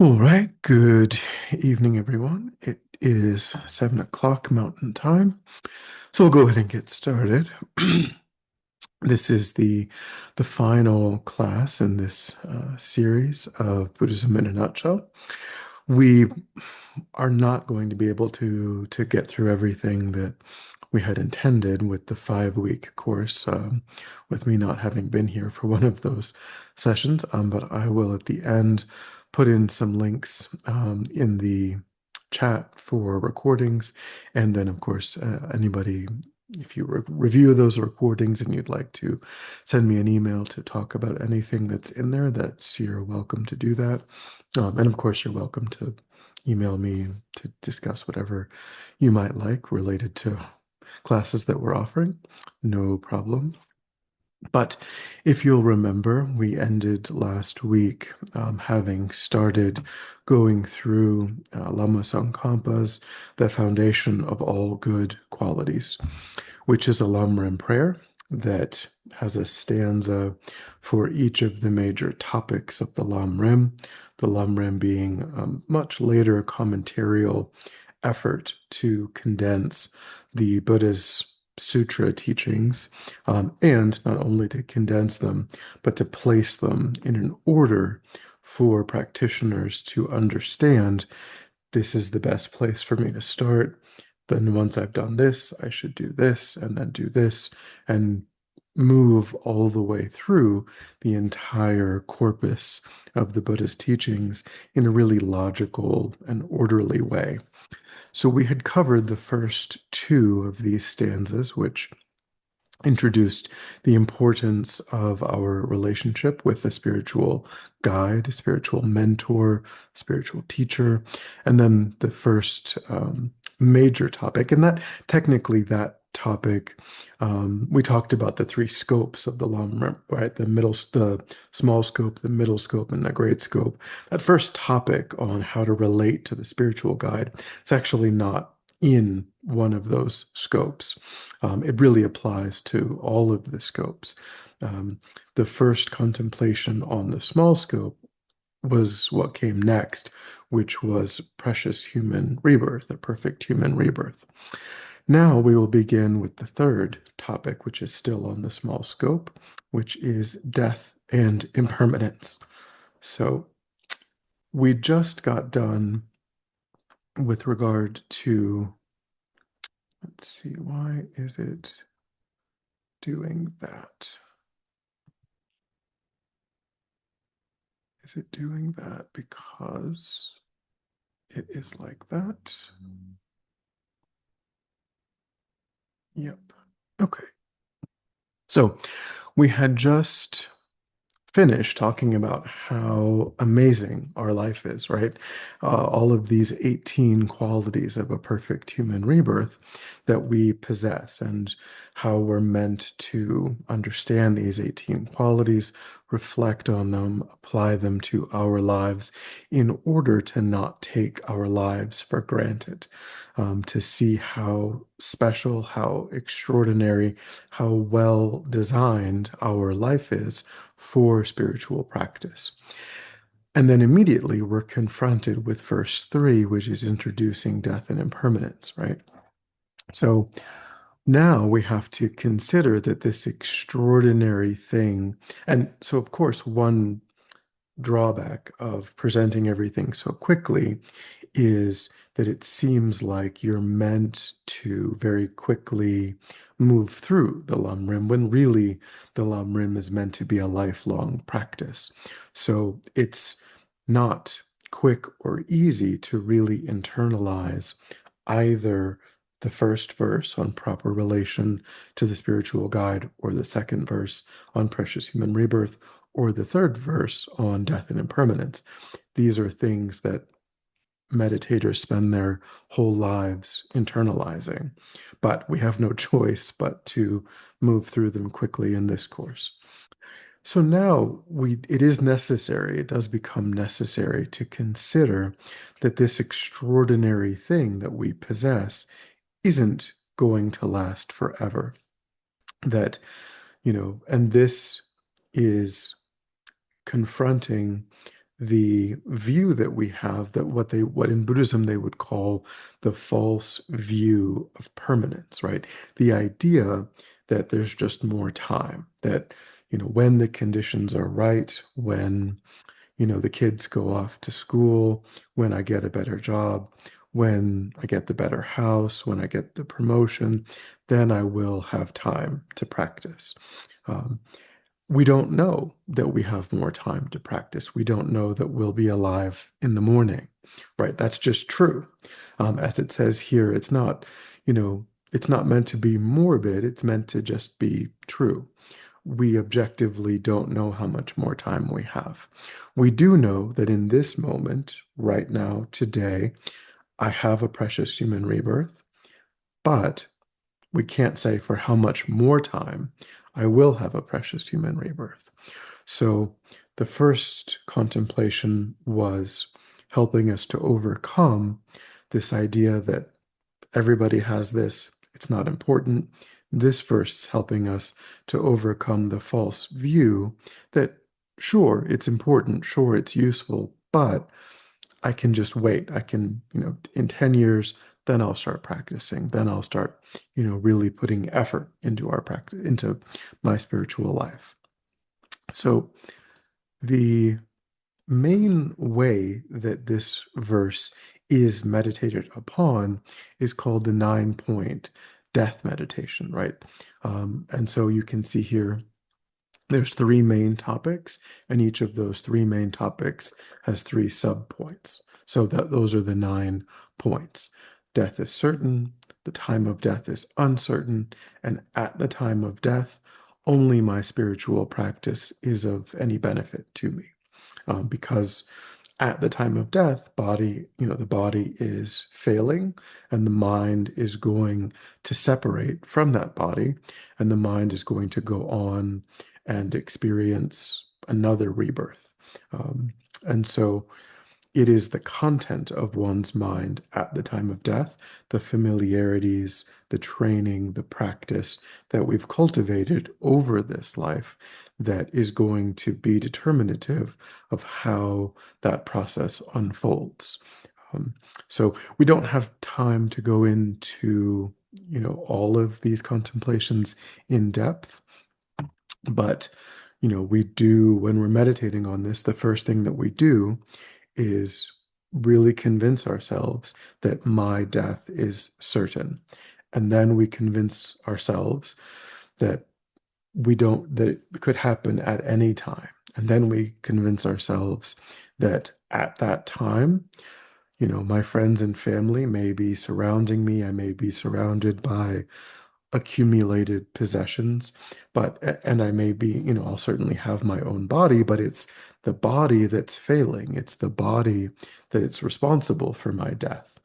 All right, good evening, everyone. It is 7 o'clock Mountain Time, so we'll go ahead and get started. This is the final class in this series of Buddhism in a nutshell. We are not going to be able to get through everything that we had intended with the 5 week course, with me not having been here for one of those sessions. But I will at the end put in some links in the chat for recordings, and then of course anybody. If you review those recordings and you'd like to send me an email to talk about anything that's in there, you're welcome to do that. And of course, you're welcome to email me to discuss whatever you might like related to classes that we're offering. No problem. But if you'll remember, we ended last week having started going through Losang, the foundation of all good qualities, which is a lamrim prayer that has a stanza for each of the major topics of the lamrim being a much later commentarial effort to condense the Buddha's sutra teachings, and not only to condense them, but to place them in an order for practitioners to understand this is the best place for me to start. Then once I've done this, I should do this and then do this and move all the way through the entire corpus of the Buddha's teachings in a really logical and orderly way. So we had covered the first two of these stanzas, which introduced the importance of our relationship with a spiritual guide, a spiritual mentor, spiritual teacher, and then the first major topic, and that technically that topic, we talked about the three scopes of the lam, right? The small scope, the middle scope, and the great scope. That first topic on how to relate to the spiritual guide, it's actually not in one of those scopes. It really applies to all of the scopes. Um, the first contemplation on the small scope was what came next, which was precious human rebirth, a perfect human rebirth. Now we will begin with the third topic, which is still on the small scope, which is death and impermanence. So we just got done with regard to, let's see, why is it doing that? Is it doing that because it is like that? Yep. Okay. So we had just finished talking about how amazing our life is, right? All of these 18 qualities of a perfect human rebirth that we possess, and how we're meant to understand these 18 qualities, reflect on them, apply them to our lives in order to not take our lives for granted, to see how special, how extraordinary, how well designed our life is for spiritual practice. And then immediately we're confronted with verse 3, which is introducing death and impermanence, right? So now we have to consider that this extraordinary thing, and so of course, one drawback of presenting everything so quickly is that it seems like you're meant to very quickly move through the lamrim when really the lamrim is meant to be a lifelong practice. So it's not quick or easy to really internalize either the first verse on proper relation to the spiritual guide, or the second verse on precious human rebirth, or the third verse on death and impermanence. These are things that meditators spend their whole lives internalizing, but we have no choice but to move through them quickly in this course. So now it is necessary, it does become necessary to consider that this extraordinary thing that we possess isn't going to last forever. That, and this is confronting the view that we have, that what in Buddhism they would call the false view of permanence, right? The idea that there's just more time, that when the conditions are right, when the kids go off to school, when I get a better job, when I get the better house, when I get the promotion, then I will have time to practice. Um, we don't know that we have more time to practice. We don't know that we'll be alive in the morning, right? That's just true. As it says here, it's not meant to be morbid. It's meant to just be true. We objectively don't know how much more time we have. We do know that in this moment, right now, today, I have a precious human rebirth, but we can't say for how much more time I will have a precious human rebirth. So the first contemplation was helping us to overcome this idea that everybody has this, it's not important. This verse is helping us to overcome the false view that, sure, it's important, sure, it's useful, but I can just wait. I can, in 10 years, then I'll start practicing. Then I'll start, really putting effort into our practice, into my spiritual life. So the main way that this verse is meditated upon is called the 9-point death meditation, right? And so you can see here there's 3 main topics, and each of those 3 main topics has 3 subpoints. So those are the 9 points. Death is certain, the time of death is uncertain, and at the time of death, only my spiritual practice is of any benefit to me. Because at the time of death, the body is failing and the mind is going to separate from that body, and the mind is going to go on and experience another rebirth. And so it is the content of one's mind at the time of death, the familiarities, the training, the practice that we've cultivated over this life that is going to be determinative of how that process unfolds. Um, so we don't have time to go into, all of these contemplations in depth, but, we do, when we're meditating on this, the first thing that we do is really convince ourselves that my death is certain. And then we convince ourselves that that it could happen at any time. And then we convince ourselves that at that time, my friends and family may be surrounding me. I may be surrounded by accumulated possessions, and I may be, I'll certainly have my own body, but it's the body that's failing. It's the body that it's responsible for my death,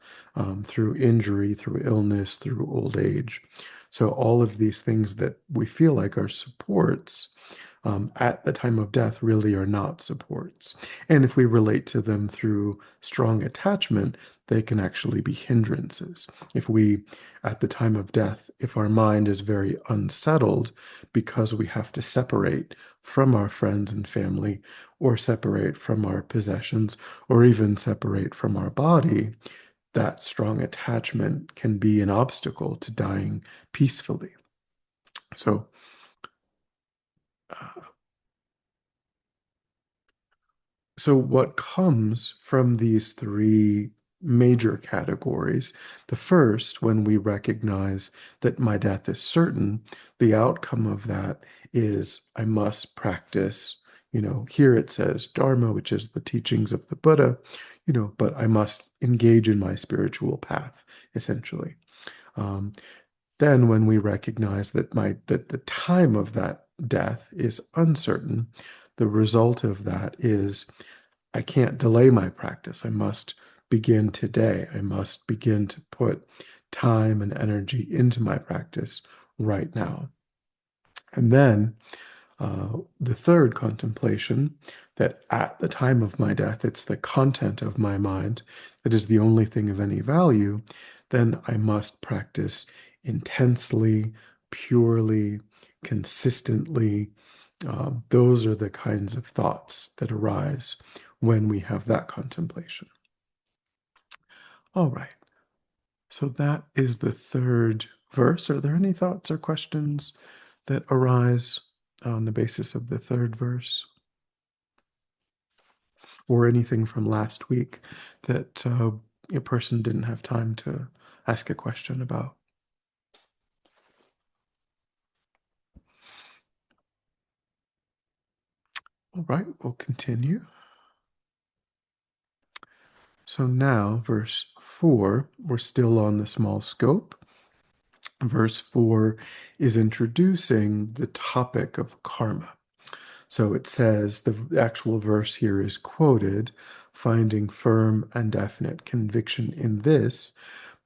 through injury, through illness, through old age. So all of these things that we feel like are supports, at the time of death really are not supports. And if we relate to them through strong attachment, they can actually be hindrances. If we, at the time of death, if our mind is very unsettled because we have to separate from our friends and family, or separate from our possessions, or even separate from our body, that strong attachment can be an obstacle to dying peacefully. So, uh, So, what comes from these 3 major categories? The first, when we recognize that my death is certain, the outcome of that is I must practice. Here it says Dharma, which is the teachings of the Buddha, but I must engage in my spiritual path, essentially. Um, then, when we recognize that the time of that death is uncertain, the result of that is I can't delay my practice. I must begin today. I must begin to put time and energy into my practice right now. And then the third contemplation, that at the time of my death, it's the content of my mind that is the only thing of any value, then I must practice intensely, purely, consistently. Those are the kinds of thoughts that arise when we have that contemplation. All right. So that is the third verse. Are there any thoughts or questions that arise on the basis of the third verse? Or anything from last week that a person didn't have time to ask a question about? All right, we'll continue. So now, verse 4, we're still on the small scope. Verse 4 is introducing the topic of karma. So it says, the actual verse here is quoted, finding firm and definite conviction in this,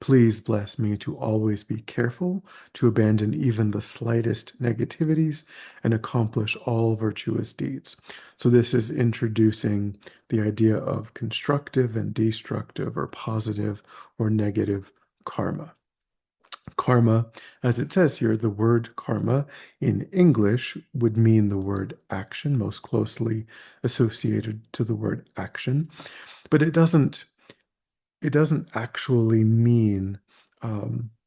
please bless me to always be careful, to abandon even the slightest negativities, and accomplish all virtuous deeds. So this is introducing the idea of constructive and destructive, or positive or negative karma. Karma, as it says here, the word karma in English would mean the word action, most closely associated to the word action, but it doesn't actually mean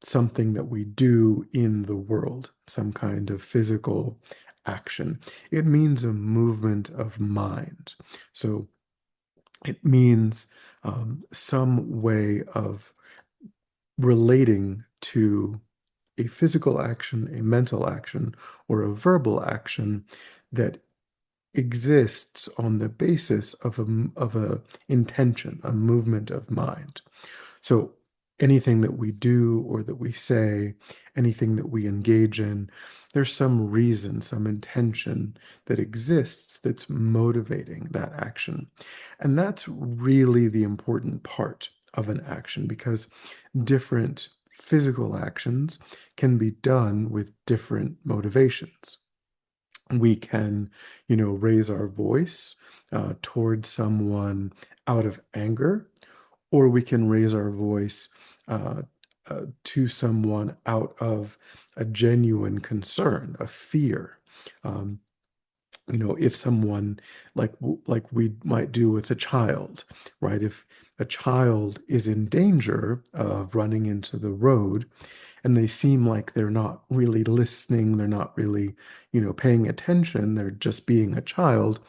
something that we do in the world, some kind of physical action. It means a movement of mind. So it means some way of relating to a physical action, a mental action, or a verbal action that exists on the basis of a intention, a movement of mind. So anything that we do or that we say, anything that we engage in, there's some reason, some intention that exists that's motivating that action. And that's really the important part of an action, because different physical actions can be done with different motivations. We can, raise our voice towards someone out of anger, or we can raise our voice to someone out of a genuine concern, a fear. Um, if someone, like we might do with a child, right? If a child is in danger of running into the road, and they seem like they're not really listening, they're not really, paying attention, they're just being a child,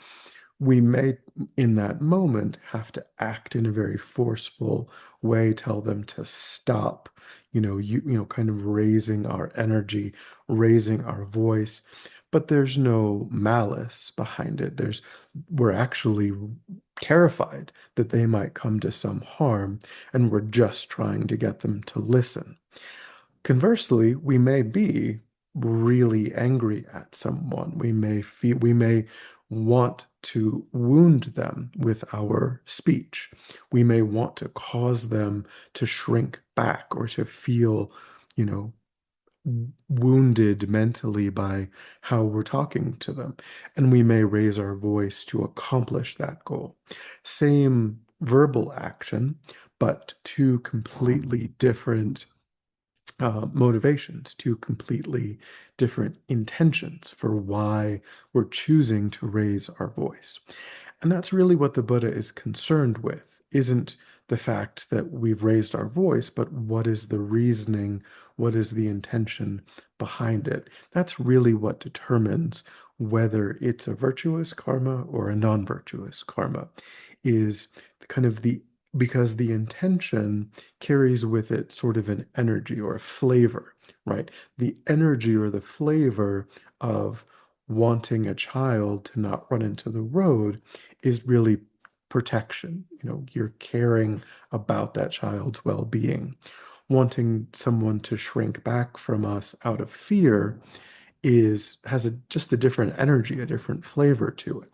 we may, in that moment, have to act in a very forceful way, tell them to stop, kind of raising our energy, raising our voice. But there's no malice behind it. We're actually terrified that they might come to some harm, and we're just trying to get them to listen. Conversely, we may be really angry at someone. We may want to wound them with our speech. We may want to cause them to shrink back, or to feel, you know, wounded mentally by how we're talking to them. And we may raise our voice to accomplish that goal. Same verbal action, but two completely different motivations, two completely different intentions for why we're choosing to raise our voice. And that's really what the Buddha is concerned with, isn't the fact that we've raised our voice, but what is the reasoning, what is the intention behind it? That's really what determines whether it's a virtuous karma or a non-virtuous karma, is kind of because the intention carries with it sort of an energy or a flavor, right? The energy or the flavor of wanting a child to not run into the road is really protection. You're caring about that child's well-being. Wanting someone to shrink back from us out of fear has just a different energy, a different flavor to it.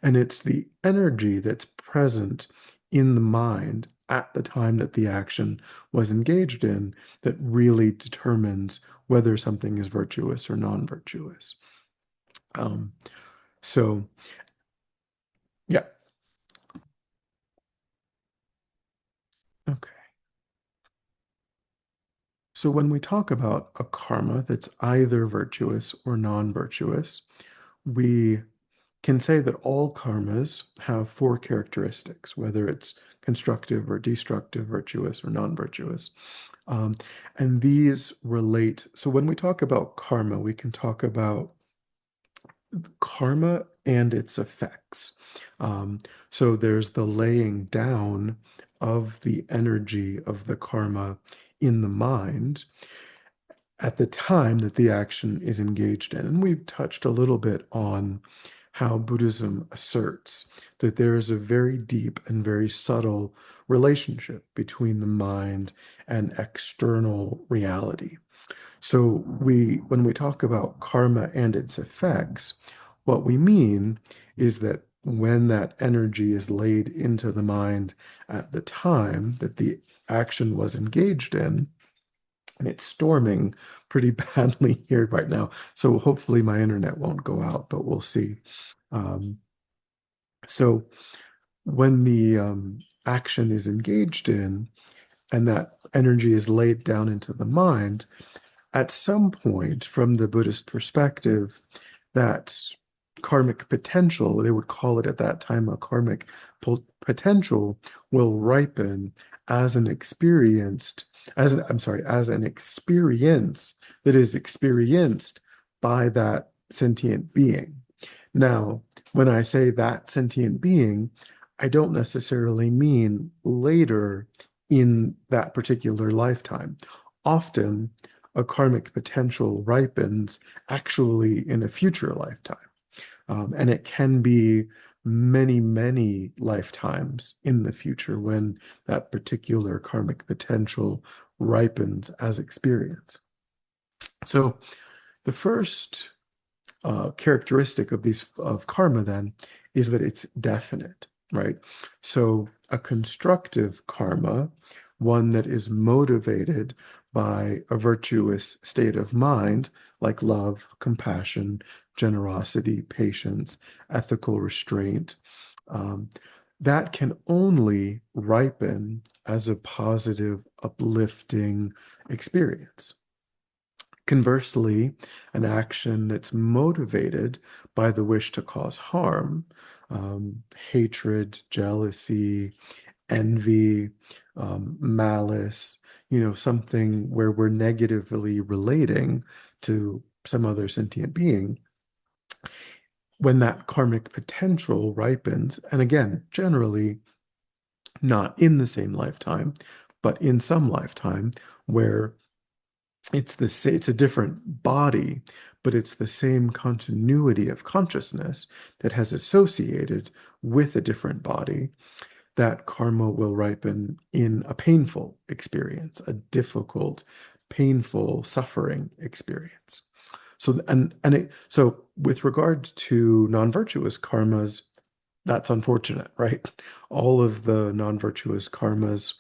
And it's the energy that's present in the mind at the time that the action was engaged in that really determines whether something is virtuous or non-virtuous. Um, so, yeah. Okay. So when we talk about a karma that's either virtuous or non-virtuous, we can say that all karmas have four characteristics, whether it's constructive or destructive, virtuous or non-virtuous. Um, and these relate. So when we talk about karma, we can talk about karma and its effects. Um, so there's the laying down of the energy of the karma in the mind at the time that the action is engaged in. And we've touched a little bit on how Buddhism asserts that there is a very deep and very subtle relationship between the mind and external reality. So when we talk about karma and its effects, what we mean is that when that energy is laid into the mind at the time that the action was engaged in, and it's storming pretty badly here right now. So hopefully my internet won't go out, but we'll see. Um, so when the action is engaged in and that energy is laid down into the mind, at some point from the Buddhist perspective, that karmic potential, they would call it at that time a karmic potential, will ripen as an experienced, as an experience that is experienced by that sentient being. Now, when I say that sentient being, I don't necessarily mean later in that particular lifetime. Often, a karmic potential ripens actually in a future lifetime. And it can be many, many lifetimes in the future when that particular karmic potential ripens as experience. So the first characteristic of these of karma then is that it's definite, right? So a constructive karma, one that is motivated by a virtuous state of mind, like love, compassion, generosity, patience, ethical restraint, um, that can only ripen as a positive, uplifting experience. Conversely, an action that's motivated by the wish to cause harm, hatred, jealousy, envy, malice, something where we're negatively relating to some other sentient being, when that karmic potential ripens, and again, generally not in the same lifetime, but in some lifetime where it's a different body, but it's the same continuity of consciousness that has associated with a different body. That karma will ripen in a painful experience, a difficult, painful, suffering experience. So with regard to non-virtuous karmas, that's unfortunate, right? All of the non-virtuous karmas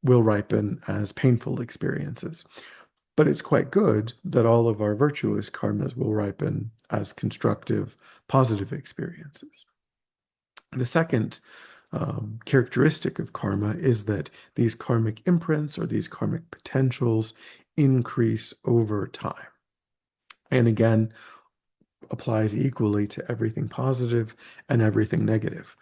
will ripen as painful experiences. But it's quite good that all of our virtuous karmas will ripen as constructive, positive experiences. The second characteristic of karma is that these karmic imprints or these karmic potentials increase over time. And again, applies equally to everything positive and everything negative.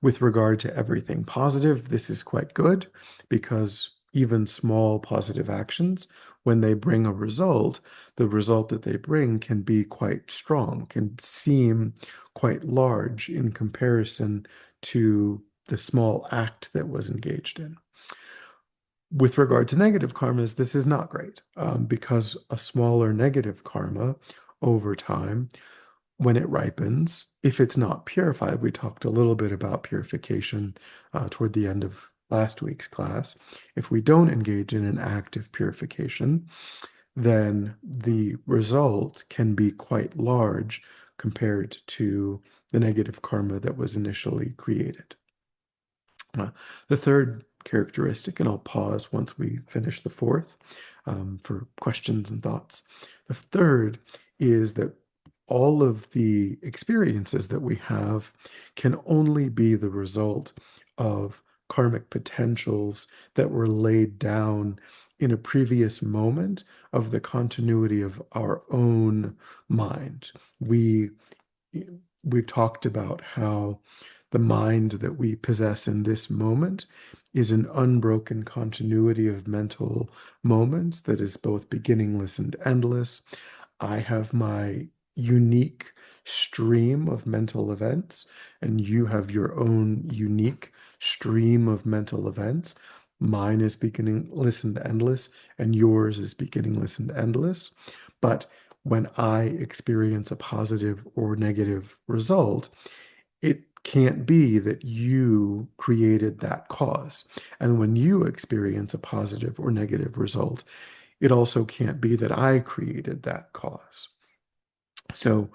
With regard to everything positive, this is quite good because even small positive actions, when they bring a result, the result that they bring can be quite strong, can seem quite large in comparison to the small act that was engaged in. With regard to negative karmas, this is not great because a smaller negative karma over time, when it ripens, if it's not purified, we talked a little bit about purification toward the end of last week's class. If we don't engage in an act of purification, then the result can be quite large compared to the negative karma that was initially created. The third characteristic, and I'll pause once we finish the fourth for questions and thoughts. The third is that all of the experiences that we have can only be the result of karmic potentials that were laid down in a previous moment of the continuity of our own mind. we've talked about how the mind that we possess in this moment is an unbroken continuity of mental moments that is both beginningless and endless. I have my unique stream of mental events, and you have your own unique stream of mental events. Mine is beginningless and endless, and yours is beginningless and endless. But when I experience a positive or negative result, it can't be that you created that cause. And when you experience a positive or negative result, it also can't be that I created that cause. So,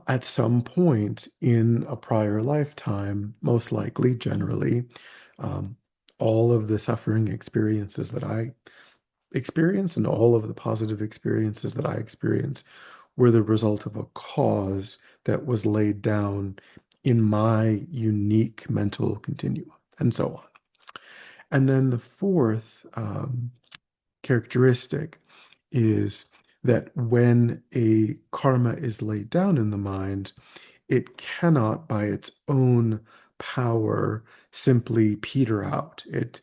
at some point in a prior lifetime, most likely, generally, um, all of the suffering experiences that I experience and all of the positive experiences that I experience were the result of a cause that was laid down in my unique mental continuum, and so on. And then the fourth characteristic is that when a karma is laid down in the mind, it cannot by its own power simply peter out. It's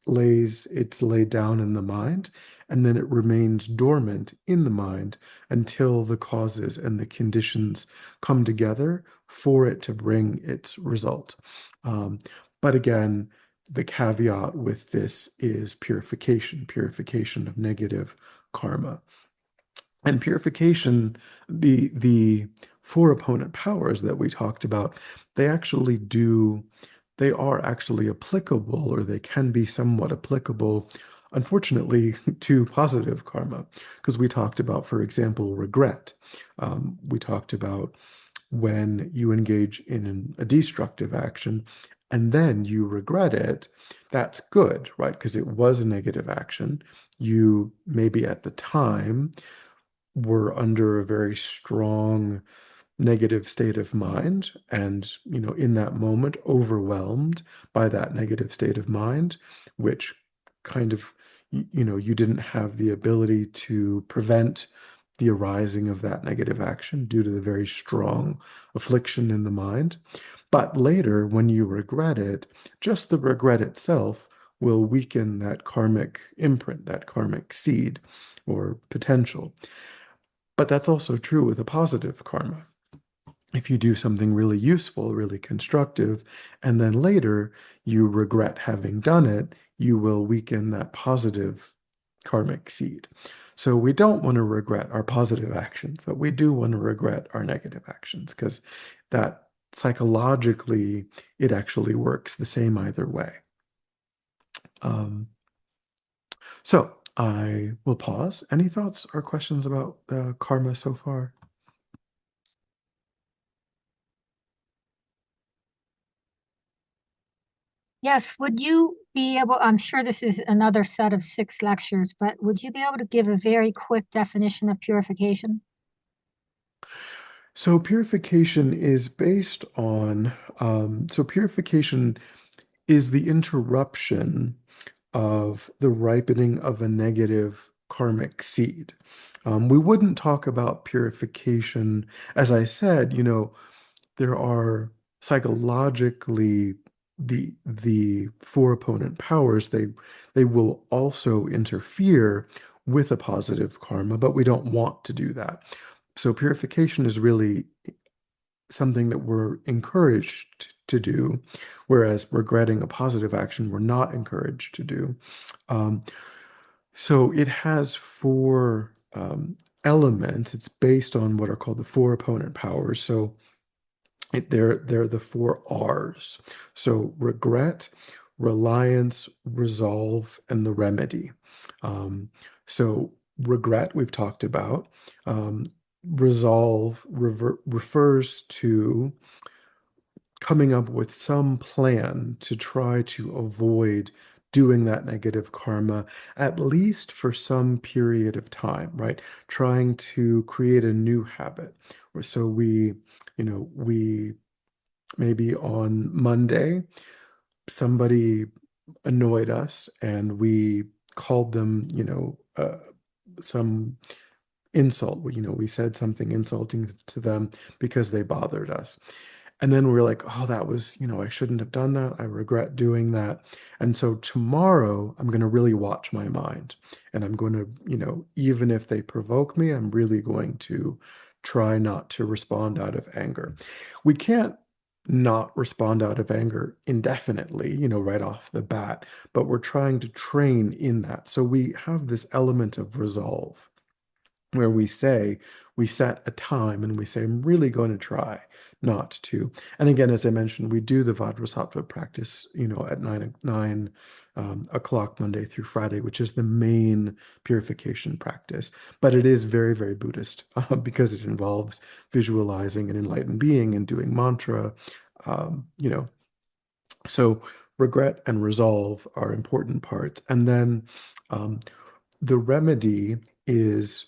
laid down in the mind, and then it remains dormant in the mind until the causes and the conditions come together for it to bring its result. But again, the caveat with this is purification of negative karma. And purification, the four opponent powers that we talked about, they are actually applicable, or they can be somewhat applicable, unfortunately, to positive karma. Because we talked about, for example, regret. We talked about when you engage in a destructive action and then you regret it, that's good, right? Because it was a negative action. You maybe at the time were under a very strong negative state of mind, and in that moment overwhelmed by that negative state of mind, which kind of you didn't have the ability to prevent the arising of that negative action due to the very strong affliction in the mind. But later, when you regret it, just the regret itself will weaken that karmic imprint, that karmic seed or potential. But that's also true with a positive karma. If you do something really useful, really constructive, and then later you regret having done it, you will weaken that positive karmic seed. So we don't want to regret our positive actions, but we do want to regret our negative actions, because that psychologically, it actually works the same either way. Um, so I will pause. Any thoughts or questions about karma so far? Yes, would you be able, I'm sure this is another set of 6 lectures, but would you be able to give a very quick definition of purification? So purification is based on, so purification is the interruption of the ripening of a negative karmic seed. We wouldn't talk about purification, as I said, there are psychologically the four opponent powers. They will also interfere with a positive karma, but we don't want to do that. So purification is really something that we're encouraged to do, whereas regretting a positive action we're not encouraged to do. Um, so it has four elements. It's based on what are called the four opponent powers. So they're the four R's. So regret, reliance, resolve, and the remedy. So regret we've talked about. Resolve refers to coming up with some plan to try to avoid doing that negative karma, at least for some period of time, right? Trying to create a new habit. So we maybe on Monday, somebody annoyed us and we called them, some insult. We said something insulting to them because they bothered us. And then we're like, oh, that was, I shouldn't have done that. I regret doing that. And so tomorrow I'm going to really watch my mind. And I'm going to, even if they provoke me, I'm really going to try not to respond out of anger. We can't not respond out of anger indefinitely, right off the bat, but we're trying to train in that. So we have this element of resolve where we set a time and we say, I'm really going to try not to. And again, as I mentioned, we do the Vajrasattva practice, at nine o'clock Monday through Friday, which is the main purification practice. But it is very, very Buddhist because it involves visualizing an enlightened being and doing mantra. Um, you know, so regret and resolve are important parts. And then um, the remedy is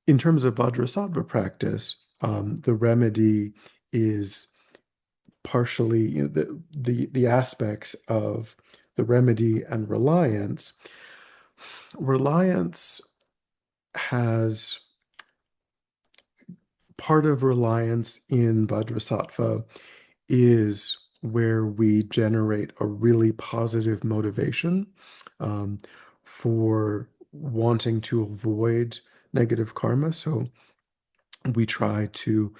in terms of Vajrasattva practice, the remedy is partially the aspects of the remedy and reliance. Reliance has part of reliance in Vajrasattva is where we generate a really positive motivation um, for wanting to avoid negative karma. So we try to,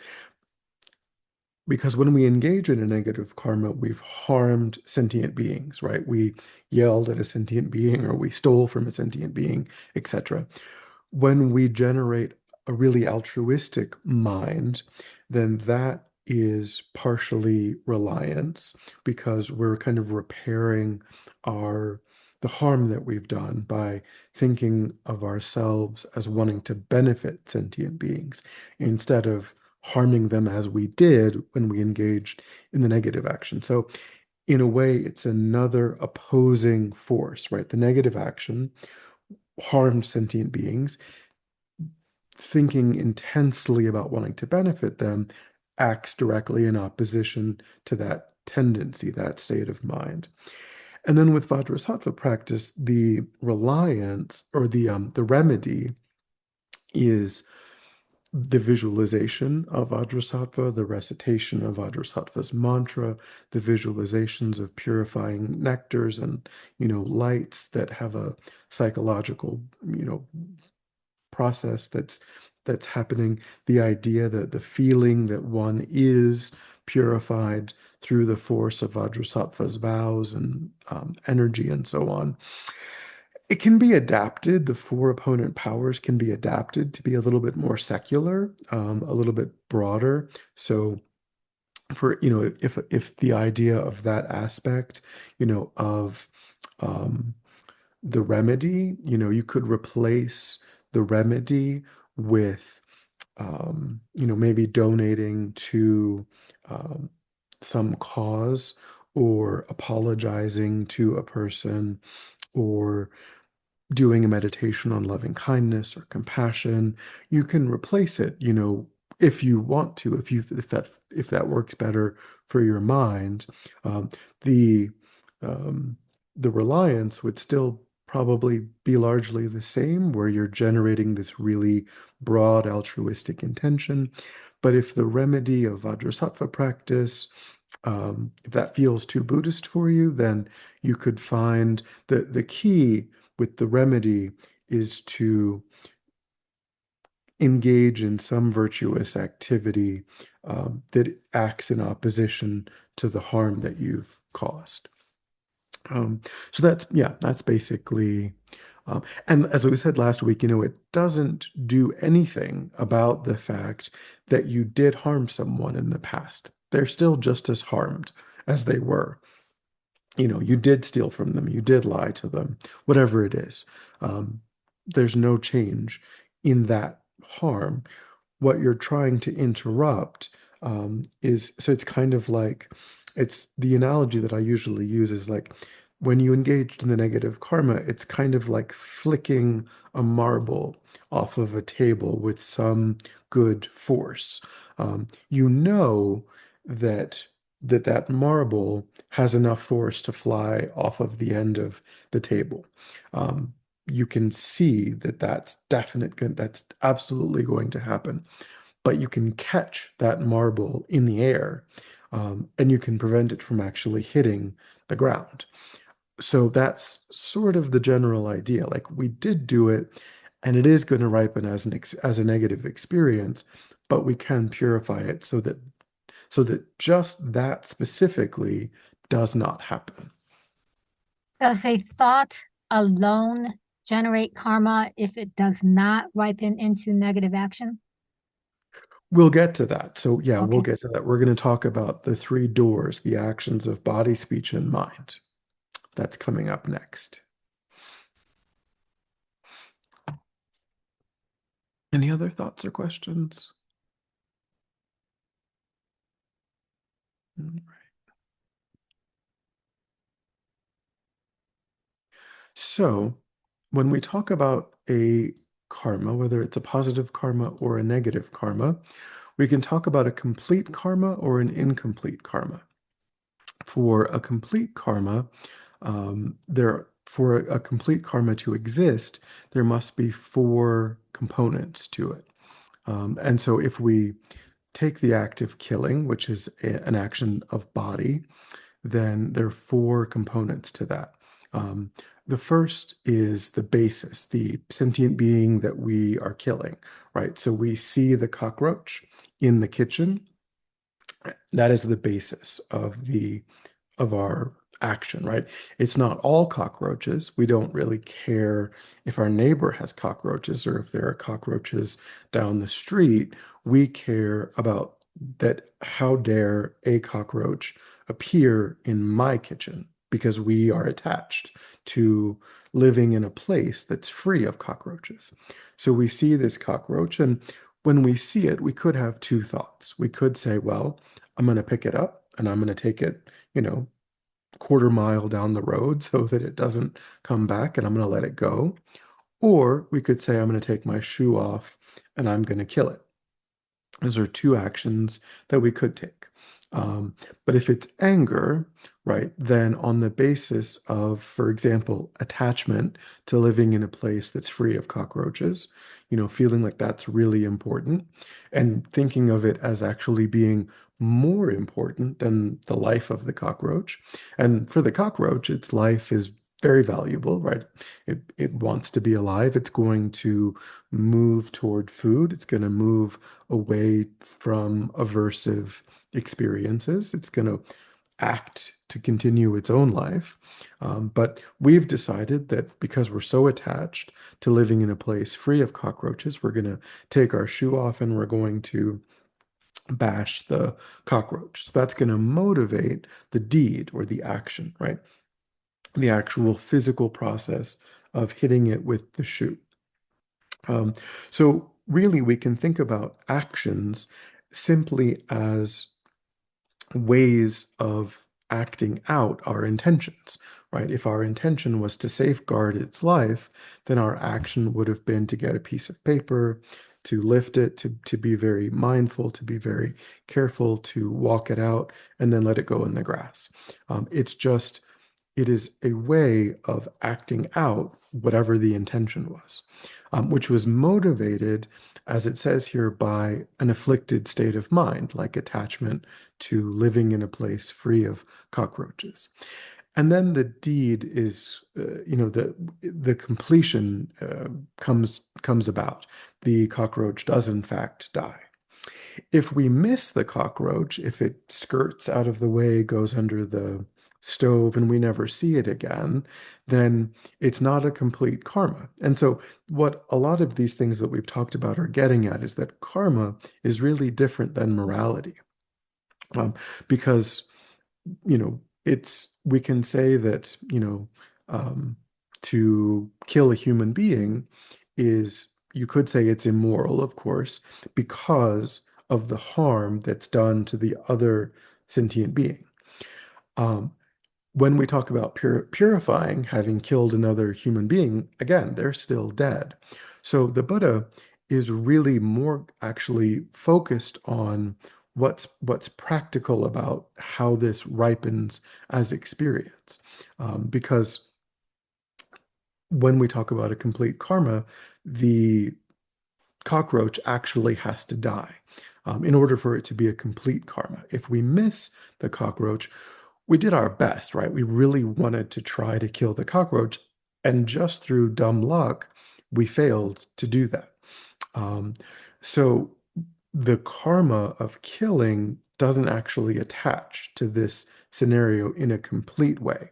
because when we engage in a negative karma, we've harmed sentient beings, right? We yelled at a sentient being or we stole from a sentient being, etc. When we generate a really altruistic mind, then that is partially reliance because we're kind of repairing our the harm that we've done by thinking of ourselves as wanting to benefit sentient beings instead of harming them as we did when we engaged in the negative action. So in a way, it's another opposing force, right? The negative action harmed sentient beings. Thinking intensely about wanting to benefit them acts directly in opposition to that tendency, that state of mind. And then with Vajrasattva practice, the reliance or the remedy is the visualization of Vajrasattva, the recitation of Vajrasattva's mantra, the visualizations of purifying nectars and, lights that have a psychological, process that's happening, the idea that the feeling that one is purified through the force of Vajrasattva's vows and energy and so on. It can be adapted. The four opponent powers can be adapted to be a little bit more secular, a little bit broader. So for, if the idea of that aspect, of um, the remedy, you could replace the remedy with, maybe donating to um, some cause or apologizing to a person or doing a meditation on loving kindness or compassion. You can replace it, if you want to, if that works better for your mind. Um, the um, the reliance would still probably be largely the same, where you're generating this really broad altruistic intention. But if the remedy of Vajrasattva practice, if that feels too Buddhist for you, then you could find the key with the remedy is to engage in some virtuous activity that acts in opposition to the harm that you've caused. Um, so that's basically, and as we said last week, it doesn't do anything about the fact that you did harm someone in the past. They're still just as harmed as they were. You did steal from them, you did lie to them, whatever it is. Um, there's no change in that harm. What you're trying to interrupt is, so it's kind of like, it's the analogy that I usually use is like when you engaged in the negative karma, it's kind of like flicking a marble off of a table with some good force. You know that that marble has enough force to fly off of the end of the table. Um, you can see that that's absolutely going to happen. But you can catch that marble in the air, and you can prevent it from actually hitting the ground. So that's sort of the general idea. Like we did do it, and it is going to ripen as as a negative experience, but we can purify it so that just that specifically does not happen. Does a thought alone generate karma if it does not ripen into negative action? We'll get to that. So yeah, we'll Okay. get to that. We're going to talk about the three doors, the actions of body, speech, and mind. That's coming up next. Any other thoughts or questions? Mm. So, when we talk about a karma, whether it's a positive karma or a negative karma, we can talk about a complete karma or an incomplete karma. For a complete karma, for a complete karma to exist, there must be four components to it. And so, if we take the act of killing, which is an action of body, then there are four components to that. Um, the first is the basis, the sentient being that we are killing, right? So we see the cockroach in the kitchen. That is the basis of our action, right? It's not all cockroaches. We don't really care if our neighbor has cockroaches or if there are cockroaches down the street. We care about that. How dare a cockroach appear in my kitchen? Because we are attached to living in a place that's free of cockroaches. So we see this cockroach, and when we see it, we could have two thoughts. We could say, well, I'm going to pick it up and I'm going to take it, you know, quarter mile down the road so that it doesn't come back and I'm going to let it go. Or we could say, I'm going to take my shoe off and I'm going to kill it. Those are two actions that we could take. But if it's anger, right, then on the basis of, for example, attachment to living in a place that's free of cockroaches, feeling like that's really important and thinking of it as actually being more important than the life of the cockroach. And for the cockroach, its life is very valuable, right? It wants to be alive. It's going to move toward food. It's going to move away from aversive experiences. It's going to act to continue its own life. But we've decided that because we're so attached to living in a place free of cockroaches, we're going to take our shoe off and we're going to bash the cockroach. So that's going to motivate the deed or the action, right? The actual physical process of hitting it with the shoe. Um, so really, we can think about actions simply as ways of acting out our intentions, right? If our intention was to safeguard its life, then our action would have been to get a piece of paper, to lift it, to be very mindful, to be very careful, to walk it out, and then let it go in the grass. It is a way of acting out whatever the intention was, which was motivated, as it says here, by an afflicted state of mind, like attachment to living in a place free of cockroaches. And then the deed is, the completion comes about. The cockroach does in fact die. If we miss the cockroach, if it skirts out of the way, goes under the stove, and we never see it again, then it's not a complete karma. And so, what a lot of these things that we've talked about are getting at is that karma is really different than morality. Because we can say that, to kill a human being is, you could say it's immoral, of course, because of the harm that's done to the other sentient being. Um, when we talk about purifying, having killed another human being, again, they're still dead. So the Buddha is really more actually focused on what's practical about how this ripens as experience, because when we talk about a complete karma, the cockroach actually has to die in order for it to be a complete karma. If we miss the cockroach, we did our best, right? We really wanted to try to kill the cockroach, and just through dumb luck, we failed to do that. Um, so the karma of killing doesn't actually attach to this scenario in a complete way.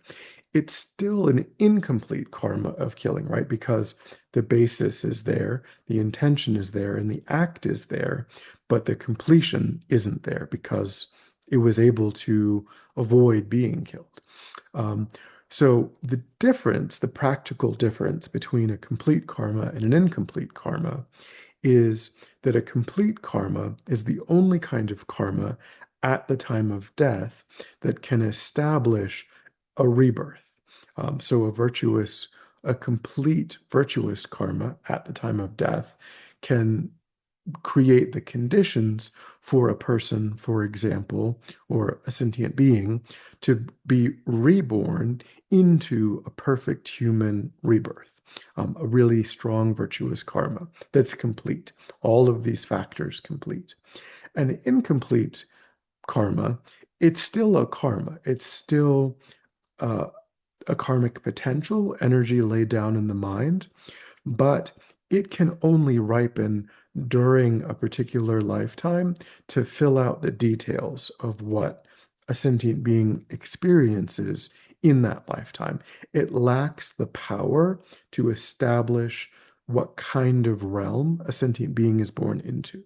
It's still an incomplete karma of killing, right? Because the basis is there, the intention is there, and the act is there, but the completion isn't there because it was able to avoid being killed. Um, so the difference, the practical difference between a complete karma and an incomplete karma is that a complete karma is the only kind of karma at the time of death that can establish a rebirth. So a complete virtuous karma at the time of death can create the conditions for a person, for example, or a sentient being to be reborn into a perfect human rebirth, a really strong virtuous karma that's complete. All of these factors complete. An incomplete karma, it's still a karma. It's still uh, a karmic potential, energy laid down in the mind, but it can only ripen during a particular lifetime to fill out the details of what a sentient being experiences in that lifetime. It lacks the power to establish what kind of realm a sentient being is born into.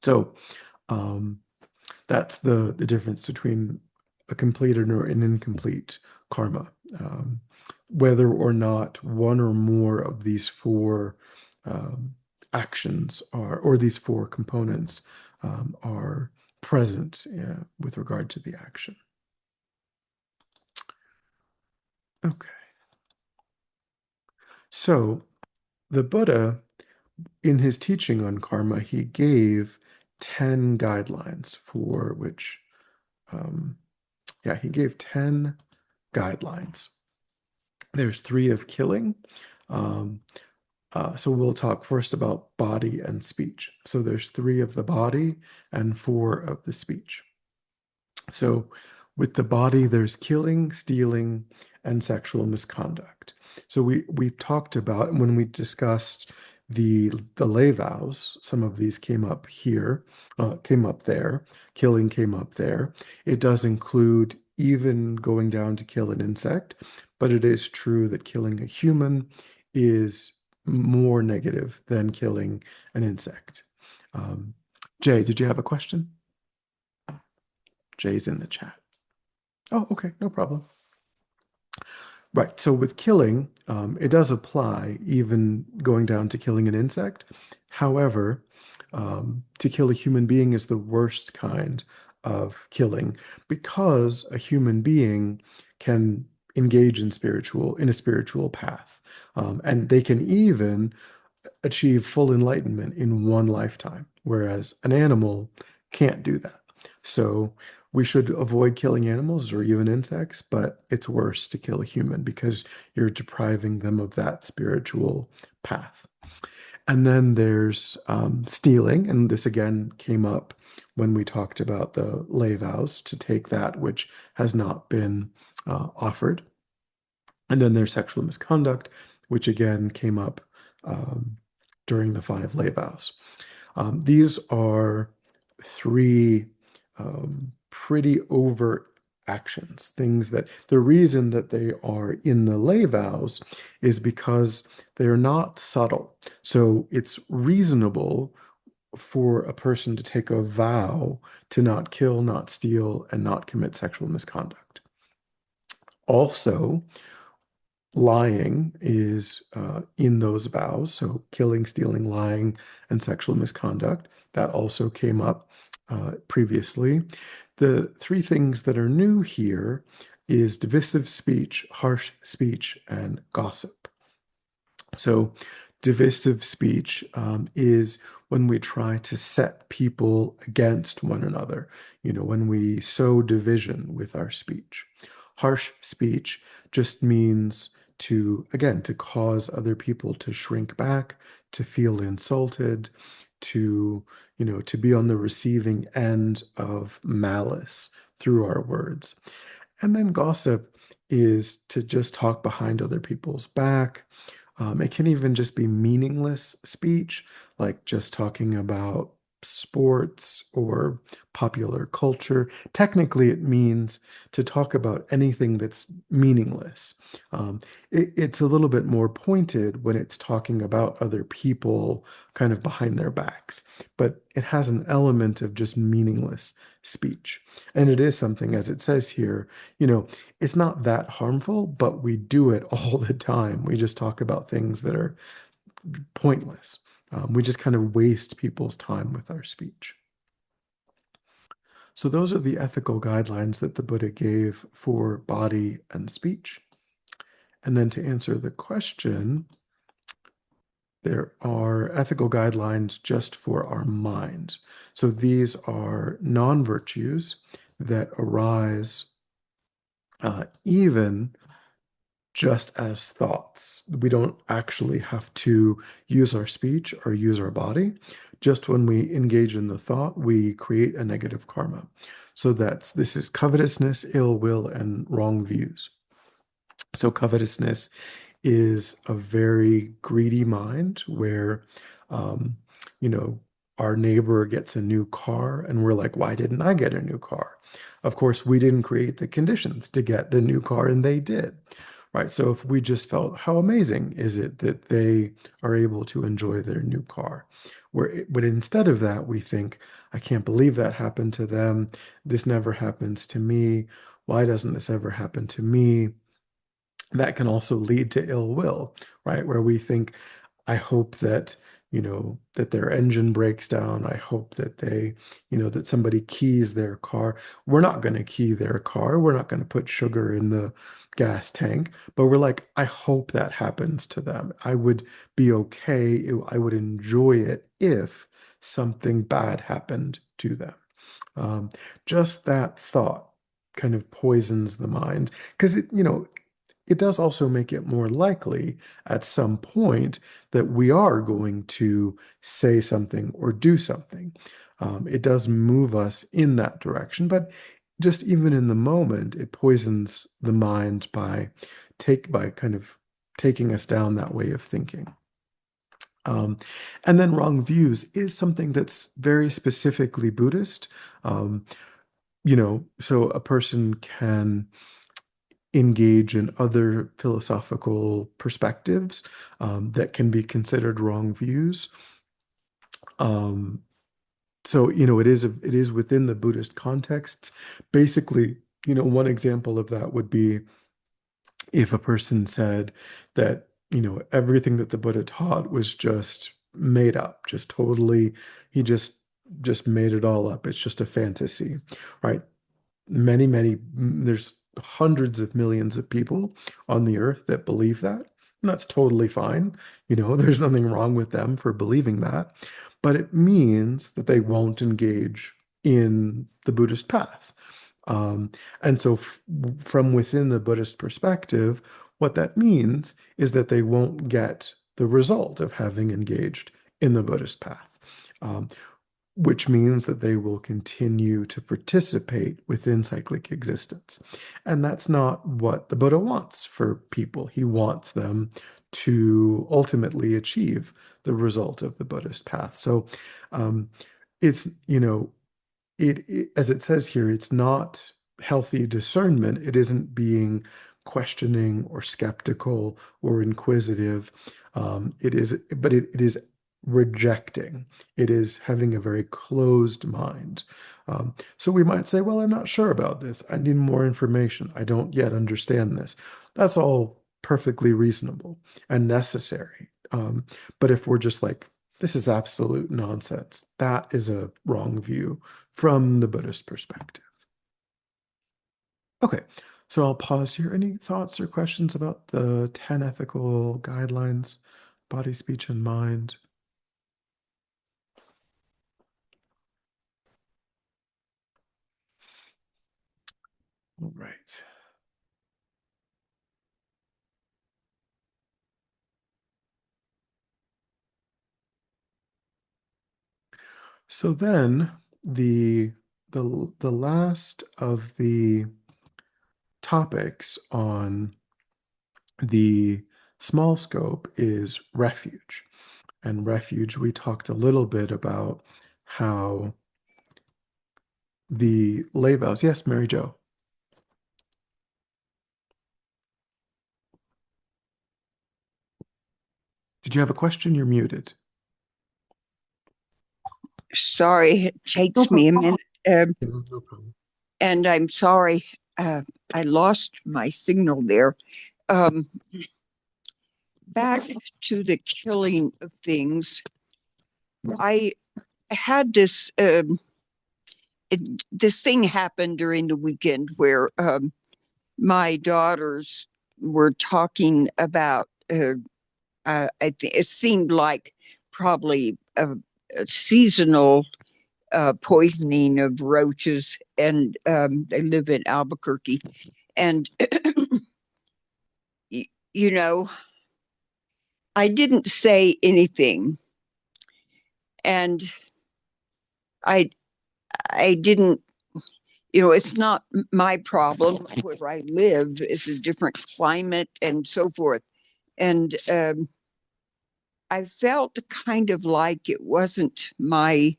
So, um, that's the difference between a complete or an incomplete karma. Um, Whether or not one or more of these four um, actions are, or these four components are present with regard to the action. Okay. So the Buddha, in his teaching on karma, he gave 10 guidelines for which, um, yeah, he gave 10 guidelines. There's three of killing. Um, so we'll talk first about body and speech. So there's three of the body and four of the speech. So with the body, there's killing, stealing, and sexual misconduct. So we've talked about when we discussed the lay vows, some of these came up here, came up there, killing came up there. It does include even going down to kill an insect, but it is true that killing a human is more negative than killing an insect. Um, Jay, did you have a question? Jay's in the chat. Oh, okay, no problem. Right. So with killing, it does apply even going down to killing an insect. However, to kill a human being is the worst kind of killing because a human being can engage in a spiritual path, and they can even achieve full enlightenment in one lifetime, whereas an animal can't do that. So we should avoid killing animals or even insects, but it's worse to kill a human because you're depriving them of that spiritual path. And then there's stealing, and this again came up when we talked about the lay vows to take that which has not been offered. And then there's sexual misconduct, which again came up um, during the five lay vows. These are three pretty overt actions, things that the reason that they are in the lay vows is because they're not subtle. So it's reasonable for a person to take a vow to not kill, not steal, and not commit sexual misconduct. Also, lying is in those vows. So killing, stealing, lying, and sexual misconduct. That also came up previously. The three things that are new here is divisive speech, harsh speech, and gossip. So divisive speech is when we try to set people against one another, when we sow division with our speech. Harsh speech just means to, again, to cause other people to shrink back, to feel insulted, to, to be on the receiving end of malice through our words. And then gossip is to just talk behind other people's back. It can even just be meaningless speech, like just talking about sports or popular culture. Technically, it means to talk about anything that's meaningless. Um, it's a little bit more pointed when it's talking about other people kind of behind their backs, but it has an element of just meaningless speech. And it is something, as it says here, it's not that harmful, but we do it all the time. We just talk about things that are pointless. We just kind of waste people's time with our speech. So, those are the ethical guidelines that the Buddha gave for body and speech. And then to answer the question, there are ethical guidelines just for our mind. So, these are non virtues that arise even just as thoughts. We don't actually have to use our speech or use our body. Just when we engage in the thought, we create a negative karma. So this is covetousness, ill will, and wrong views. So covetousness is a very greedy mind where, um, you know, our neighbor gets a new car and we're like, why didn't I get a new car? Of course, we didn't create the conditions to get the new car and they did, right? So if we just felt, how amazing is it that they are able to enjoy their new car? But instead of that, we think, I can't believe that happened to them. This never happens to me. Why doesn't this ever happen to me? That can also lead to ill will, right? Where we think, I hope that, that their engine breaks down. I hope that that somebody keys their car. We're not going to key their car. We're not going to put sugar in the gas tank, but we're like, I hope that happens to them. I would be okay. I would enjoy it if something bad happened to them. Um, just that thought kind of poisons the mind because it does also make it more likely at some point that we are going to say something or do something. It does move us in that direction, but just even in the moment, it poisons the mind by kind of taking us down that way of thinking. Um, and then wrong views is something that's very specifically Buddhist. Um, so a person can engage in other philosophical perspectives that can be considered wrong views. Um, so it is within the Buddhist context. Basically, one example of that would be if a person said that everything that the Buddha taught was just made up, just totally, he just made it all up. It's just a fantasy, right? There's hundreds of millions of people on the earth that believe that. And that's totally fine. There's nothing wrong with them for believing that. But it means that they won't engage in the Buddhist path. Um, and so, from within the Buddhist perspective, what that means is that they won't get the result of having engaged in the Buddhist path. Um, which means that they will continue to participate within cyclic existence. And that's not what the Buddha wants for people. He wants them to ultimately achieve the result of the Buddhist path. So um, it's, as it says here, it's not healthy discernment. It isn't being questioning or skeptical or inquisitive. It is rejecting. It is having a very closed mind. So we might say, well, I'm not sure about this. I need more information. I don't yet understand this. That's all perfectly reasonable and necessary. But if we're just like, this is absolute nonsense, that is a wrong view from the Buddhist perspective. Okay, so I'll pause here. Any thoughts or questions about the 10 ethical guidelines, body, speech, and mind? All right. So then the the last of the topics on the small scope is refuge. And refuge, we talked a little bit about how the lay vows. Yes, Mary Jo. Did you have a question? You're muted. Sorry, it No takes me problem. a minute. No problem. And I'm sorry, I lost my signal there. Um, Back to the killing of things, I had this thing happen during the weekend where my daughters were talking about, it seemed like probably a seasonal poisoning of roaches, and they live in Albuquerque. And, you know, I didn't say anything. And I, I didn't, it's not my problem where I live. It's a different climate and so forth. And I felt kind of like it wasn't my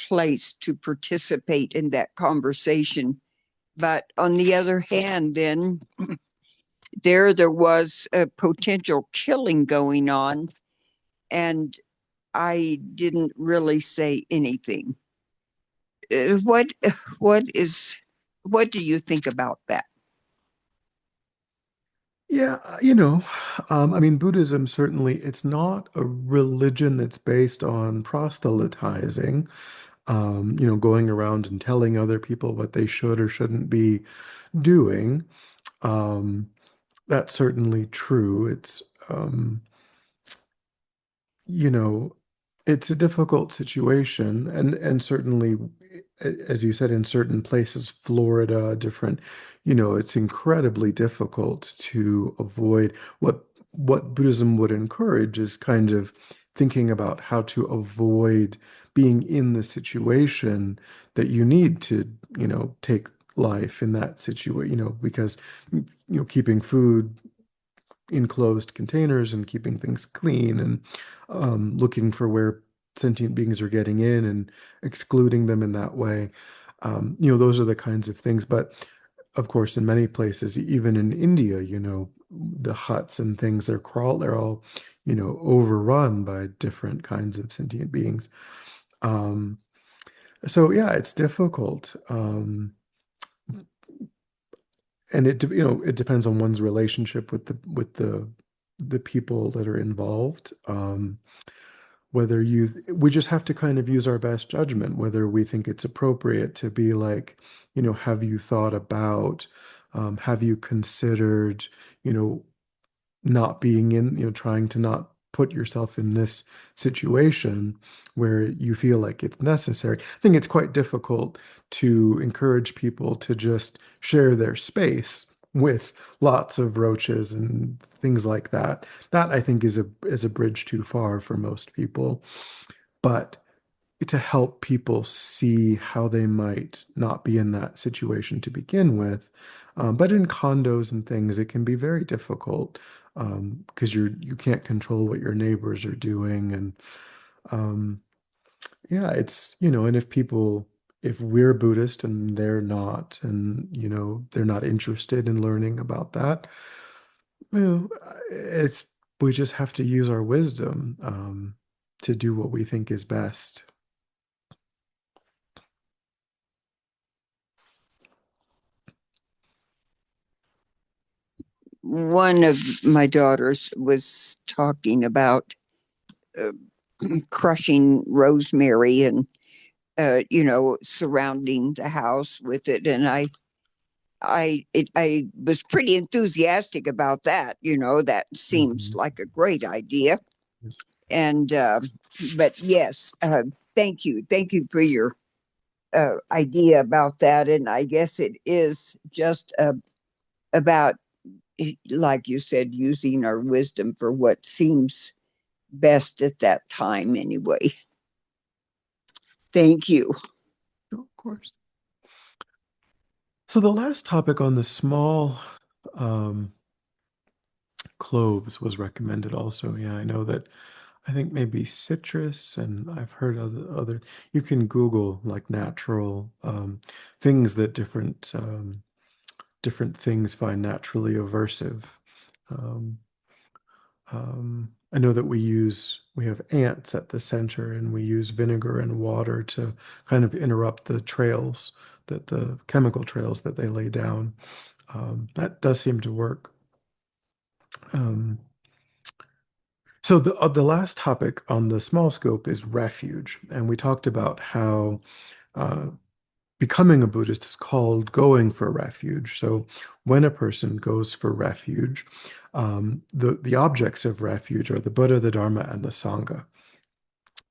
place to participate in that conversation. But on the other hand, then there was a potential killing going on, and I didn't really say anything. Uh, what what is what do you think about that? Yeah, I mean, Buddhism certainly, it's not a religion that's based on proselytizing, going around and telling other people what they should or shouldn't be doing. Um, that's certainly true. You know, it's a difficult situation, and certainly, as you said, in certain places, Florida, different, it's incredibly difficult to avoid what Buddhism would encourage is kind of thinking about how to avoid being in the situation that you need to, take life in that situation, because, keeping food enclosed containers and keeping things clean and looking for where sentient beings are getting in and excluding them in that way. Those are the kinds of things. But of course, in many places, even in India, the huts and things, they're all, overrun by different kinds of sentient beings. Um, so yeah, it's difficult. And it depends on one's relationship with the people that are involved. Whether we just have to kind of use our best judgment, whether we think it's appropriate to be like, have you thought about, have you considered, you know, not being in, trying to not put yourself in this situation where you feel like it's necessary. I think it's quite difficult to encourage people to just share their space with lots of roaches and things like that. That I think is a bridge too far for most people. But to help people see how they might not be in that situation to begin with. But in condos and things, it can be very difficult because you can't control what your neighbors are doing, and yeah, and if we're Buddhist and they're not, and they're not interested in learning about that, it's we just have to use our wisdom to do what we think is best. One of my daughters was talking about uh, crushing rosemary and surrounding the house with it, and I was pretty enthusiastic about that. That seems Mhm. like a great idea. And but yes, thank you for your idea about that. And I guess it is just about, like you said, using our wisdom for what seems best at that time, anyway. Thank you. Oh, of course. So the last topic on the small cloves was recommended also. Yeah, I know that. I think maybe citrus, and I've heard other. You can Google like natural things that different things find naturally aversive. Um, I know that we have ants at the center, and we use vinegar and water to kind of interrupt the trails that the chemical trails that they lay down. That does seem to work. Um, so the last topic on the small scope is refuge, and we talked about how uh, becoming a Buddhist is called going for refuge. So when a person goes for refuge, the objects of refuge are the Buddha, the Dharma, and the Sangha.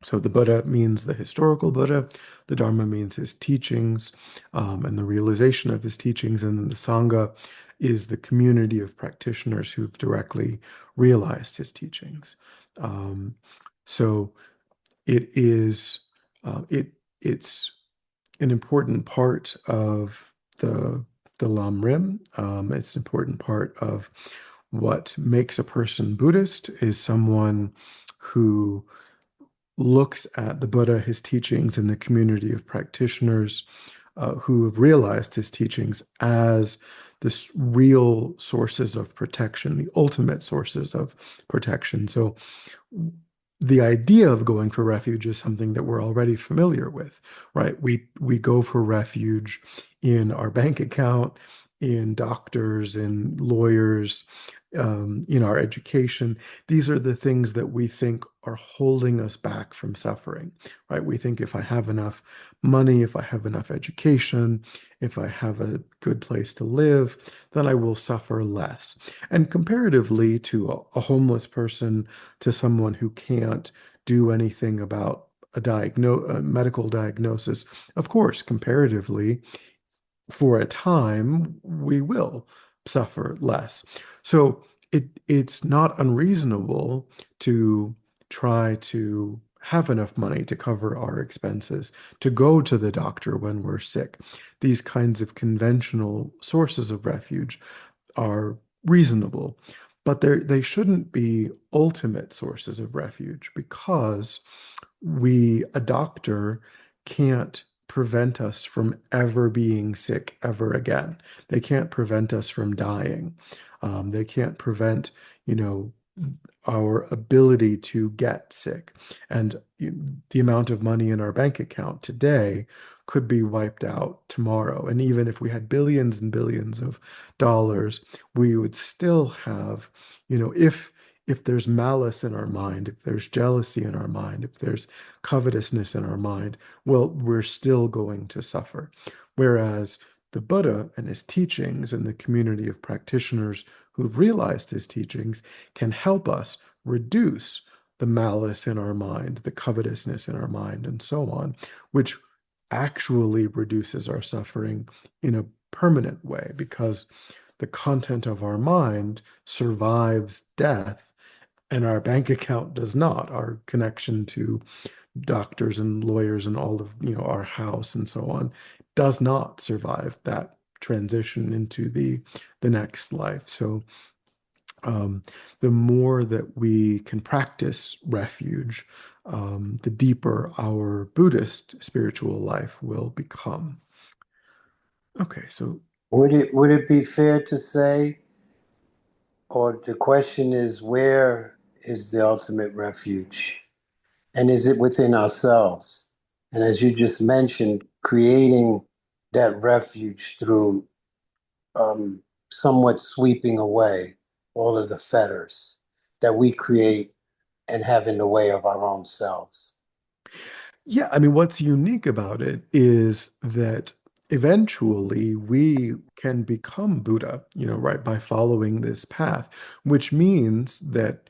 So the Buddha means the historical Buddha, the Dharma means his teachings and the realization of his teachings, and then the Sangha is the community of practitioners who've directly realized his teachings. Um, so it is it's an important part of the lamrim. It's an important part of what makes a person Buddhist is someone who looks at the Buddha, his teachings, and the community of practitioners who have realized his teachings as the real sources of protection, the ultimate sources of protection. So the idea of going for refuge is something that we're already familiar with, right? We go for refuge in our bank account, in doctors, in lawyers, in our education. These are the things that we think are holding us back from suffering, right? We think if I have enough money, if I have enough education, if I have a good place to live, then I will suffer less. And comparatively to a homeless person, to someone who can't do anything about a medical diagnosis, of course, comparatively, for a time, we will suffer less. So it's not unreasonable to try to have enough money to cover our expenses, to go to the doctor when we're sick. These kinds of conventional sources of refuge are reasonable, but they shouldn't be ultimate sources of refuge because a doctor can't prevent us from ever being sick ever again. They can't prevent us from dying. They can't prevent, you know, our ability to get sick. And the amount of money in our bank account today could be wiped out tomorrow. And even if we had billions and billions of dollars, we would still have, if there's malice in our mind, if there's jealousy in our mind, if there's covetousness in our mind, well, we're still going to suffer. Whereas the Buddha and his teachings and the community of practitioners who've realized his teachings can help us reduce the malice in our mind, the covetousness in our mind, and so on, which actually reduces our suffering in a permanent way because the content of our mind survives death and our bank account does not. Our connection to doctors and lawyers and all of, our house and so on does not survive that transition into the next life. So the more that we can practice refuge, the deeper our Buddhist spiritual life will become. Okay, so Would it be fair to say, or the question is, where is the ultimate refuge? And is it within ourselves? And as you just mentioned, creating that refuge through somewhat sweeping away all of the fetters that we create and have in the way of our own selves. yeah, I mean, what's unique about it is that eventually we can become Buddha, right, by following this path, which means that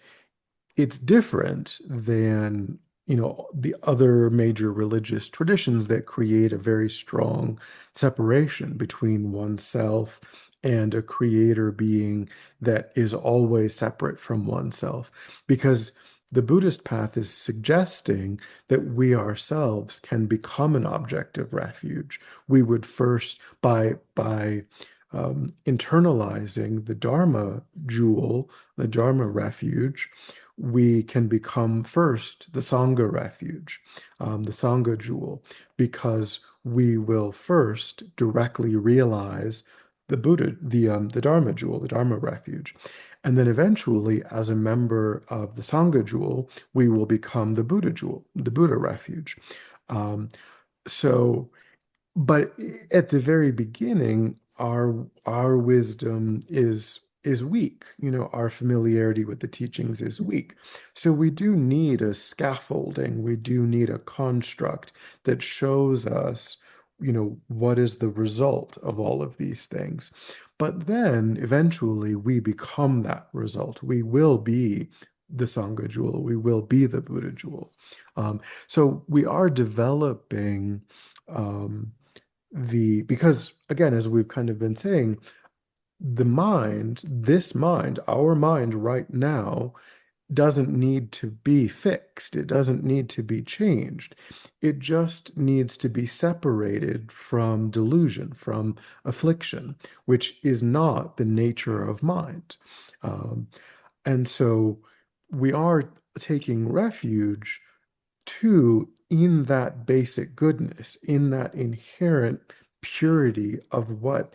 it's different than the other major religious traditions that create a very strong separation between oneself and a creator being that is always separate from oneself, because the Buddhist path is suggesting that we ourselves can become an object of refuge. We would first, by internalizing the Dharma jewel, the Dharma refuge, we can become first the Sangha refuge, the Sangha jewel, because we will first directly realize the Buddha, the Dharma jewel, the Dharma refuge. And then eventually, as a member of the Sangha jewel, we will become the Buddha jewel, the Buddha refuge. Um, so but at the very beginning, our wisdom is weak. You know, our familiarity with the teachings is weak. So we do need a scaffolding. We do need a construct that shows us, you know, what is the result of all of these things. But then eventually we become that result. We will be the Sangha jewel. We will be the Buddha jewel. So we are developing because again, as we've kind of been saying, the mind, this mind, our mind right now doesn't need to be fixed. It doesn't need to be changed. It just needs to be separated from delusion, from affliction, which is not the nature of mind. Um, and so we are taking refuge too in that basic goodness, in that inherent purity of what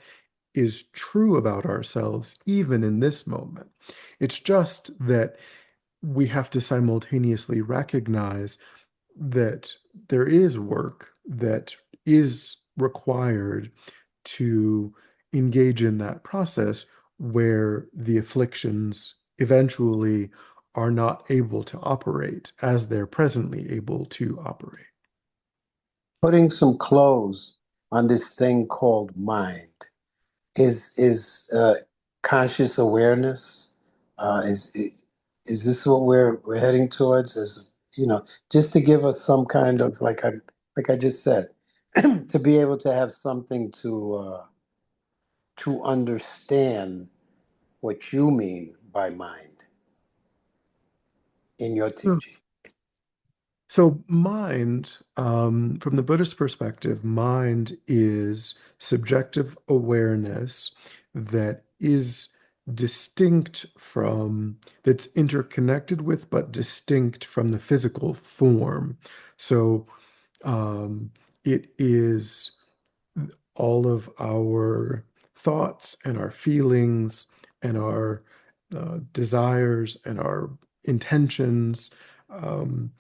is true about ourselves, even in this moment. It's just that we have to simultaneously recognize that there is work that is required to engage in that process where the afflictions eventually are not able to operate as they're presently able to operate. Putting some clothes on this thing called mind is conscious awareness. Is this what we're heading towards? As you know, just to give us some kind of like I just said, to be able to have something to understand what you mean by mind in your teaching. So, mind, from the Buddhist perspective, mind is subjective awareness that is distinct from, that's interconnected with, but distinct from the physical form. So, it is all of our thoughts and our feelings and our desires and our intentions. Um,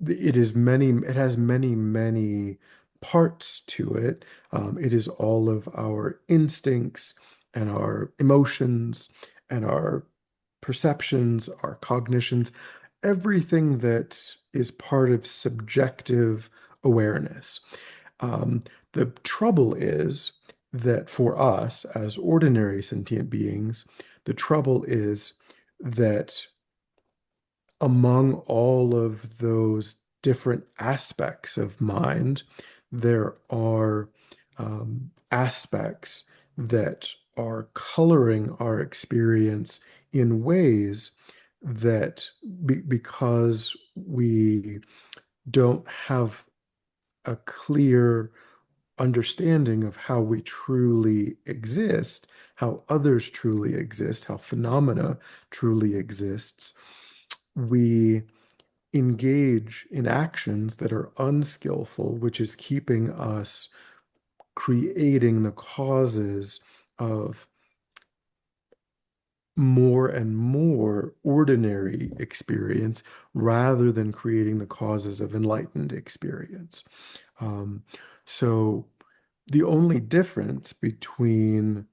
it has many parts to it. It is all of our instincts and our emotions and our perceptions, our cognitions, everything that is part of subjective awareness. Um, the trouble is that for us as ordinary sentient beings, the trouble is that among all of those different aspects of mind, there are aspects that are coloring our experience in ways that because we don't have a clear understanding of how we truly exist, how others truly exist, how phenomena truly exists, we engage in actions that are unskillful, which is keeping us creating the causes of more and more ordinary experience rather than creating the causes of enlightened experience. Um, so the only difference between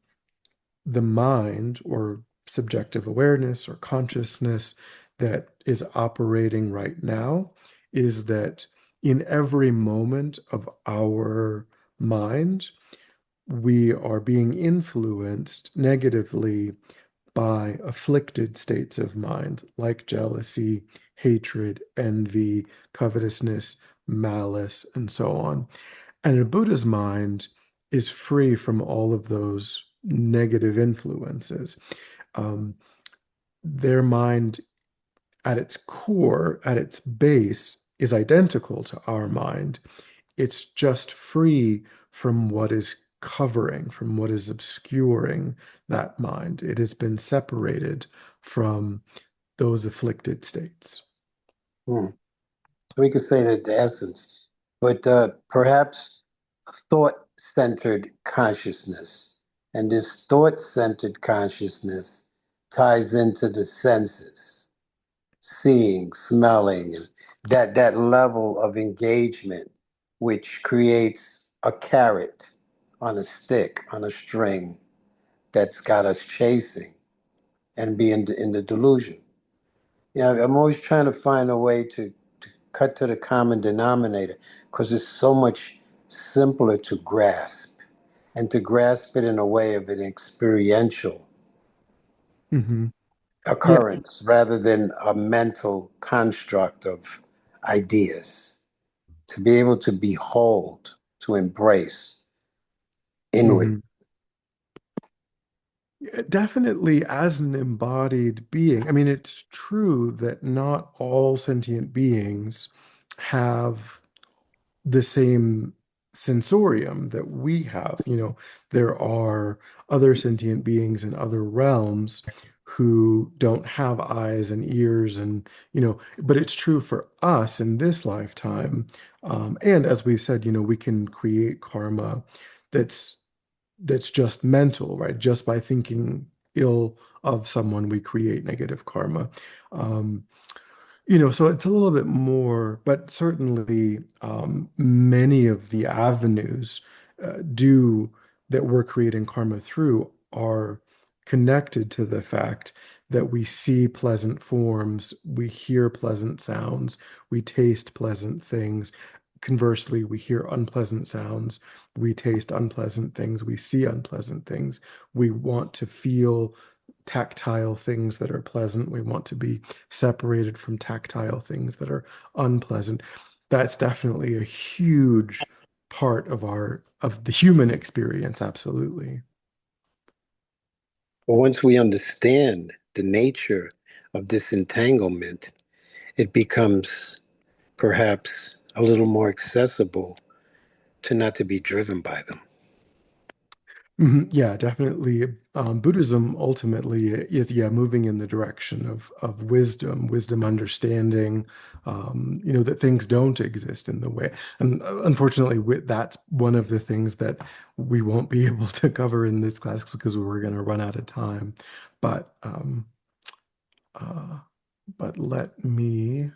the mind or subjective awareness or consciousness that is operating right now is that in every moment of our mind, we are being influenced negatively by afflicted states of mind like jealousy, hatred, envy, covetousness, malice, and so on. And a Buddha's mind is free from all of those negative influences. Um, their mind at its core, at its base, is identical to our mind. It's just free from what is covering, from what is obscuring that mind. It has been separated from those afflicted states. Hmm. We could say that the essence, but perhaps thought-centered consciousness. And this thought-centered consciousness ties into the senses, seeing, smelling, and that level of engagement, which creates a carrot on a stick, on a string, that's got us chasing and be in the delusion. I'm always trying to find a way to cut to the common denominator because it's so much simpler to grasp and to grasp it in a way of an experiential Hmm. Yeah. occurrence rather than a mental construct of ideas. To be able to behold, to embrace inward. Hmm. Definitely as an embodied being. I mean, it's true that not all sentient beings have the same sensorium that we have. There are other sentient beings in other realms who don't have eyes and ears but it's true for us in this lifetime. And as we've said, we can create karma that's that's just mental, right? Just by thinking ill of someone, we create negative karma. Um, so it's a little bit more, but certainly many of the avenues do that we're creating karma through are connected to the fact that we see pleasant forms, we hear pleasant sounds, we taste pleasant things. Conversely, we hear unpleasant sounds, we taste unpleasant things, we see unpleasant things. We want to feel tactile things that are pleasant. We want to be separated from tactile things that are unpleasant. That's definitely a huge part of the human experience, absolutely. But once we understand the nature of this entanglement, it becomes perhaps a little more accessible to not to be driven by them. Yeah, definitely. Buddhism ultimately is, yeah, moving in the direction of wisdom, understanding, that things don't exist in the way. And unfortunately, that's one of the things that we won't be able to cover in this class because we're going to run out of time. But uh, but let me.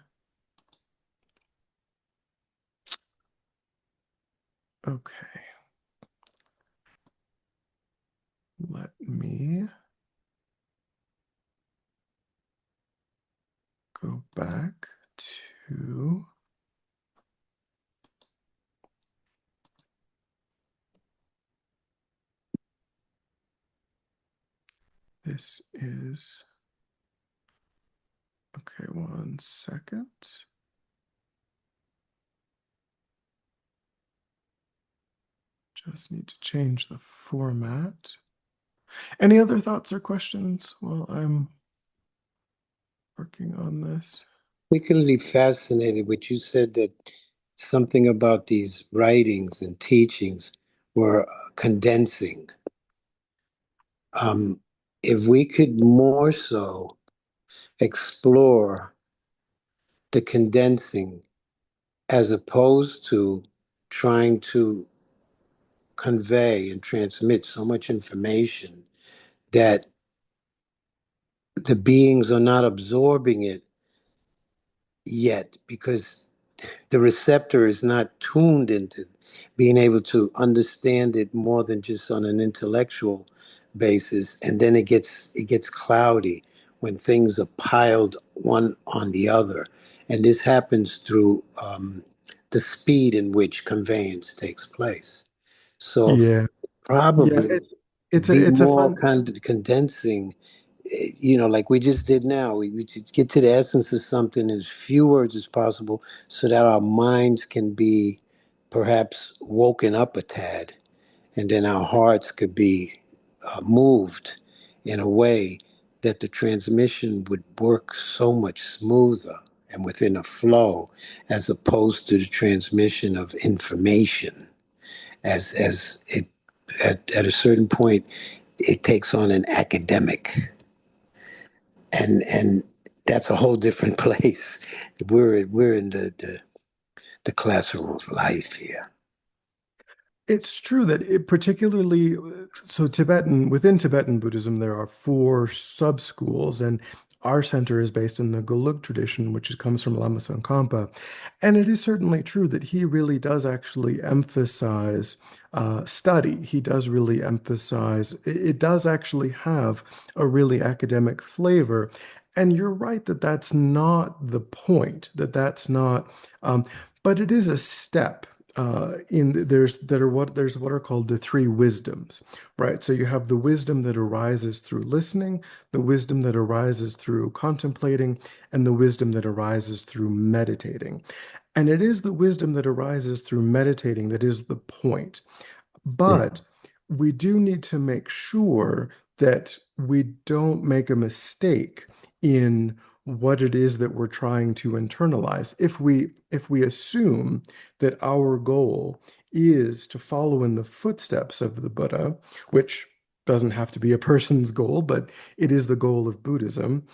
Okay, let me go back to. This is, okay, one second. Just need to change the format. Any other thoughts or questions while I'm working on this? Particularly fascinated with you said that something about these writings and teachings were condensing. Um, if we could more so explore the condensing as opposed to trying to convey and transmit so much information that the beings are not absorbing it yet because the receptor is not tuned into being able to understand it more than just on an intellectual basis, and then it gets cloudy when things are piled one on the other, and this happens through the speed in which conveyance takes place. So Yeah, yeah, probably be it's a more fun. kind of condensing, like we just did now. We just get to the essence of something in as few words as possible so that our minds can be perhaps woken up a tad, and then our hearts could be moved in a way that the transmission would work so much smoother and within a flow, as opposed to the transmission of information. As it at a certain point, it takes on an academic, and that's a whole different place. We're in the classroom of life here. It's true that it particularly, so within Tibetan Buddhism, there are four sub-schools, and our center is based in the Gelug tradition, which comes from Lama Tsongkhapa. And it is certainly true that he really does actually emphasize study. He does really emphasize, it does actually have a really academic flavor. And you're right that that's not the point, that's not, but it is a step there's what are called the three wisdoms, right? So you have the wisdom that arises through listening, the wisdom that arises through contemplating, and the wisdom that arises through meditating. And it is the wisdom that arises through meditating that is the point. But we do need to make sure that we don't make a mistake in what it is that we're trying to internalize. If we assume that our goal is to follow in the footsteps of the Buddha, which doesn't have to be a person's goal, but it is the goal of Buddhism,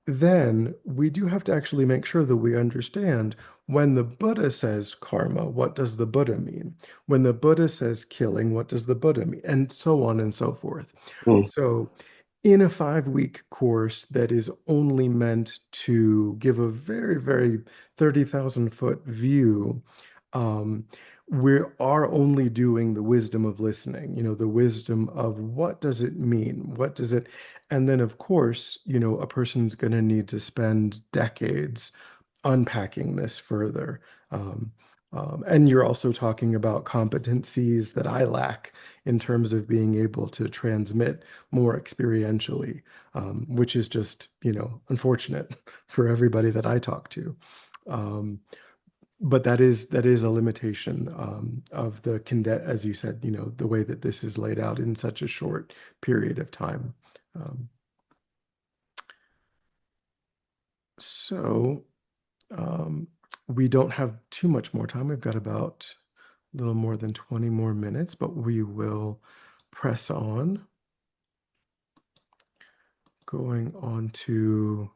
then we do have to actually make sure that we understand when the Buddha says karma, what does the Buddha mean? When the Buddha says killing, what does the Buddha mean? And so on and so forth. Mm. So in a 5-week course that is only meant to give a very, very 30,000-foot view, we are only doing the wisdom of listening, the wisdom of what does it mean? What does it, and then of course, a person's going to need to spend decades unpacking this further. And you're also talking about competencies that I lack in terms of being able to transmit more experientially, which is just, unfortunate for everybody that I talk to. But that is a limitation of as you said, the way that this is laid out in such a short period of time. So we don't have too much more time. We've got about a little more than 20 more minutes, but we will press on. Going on to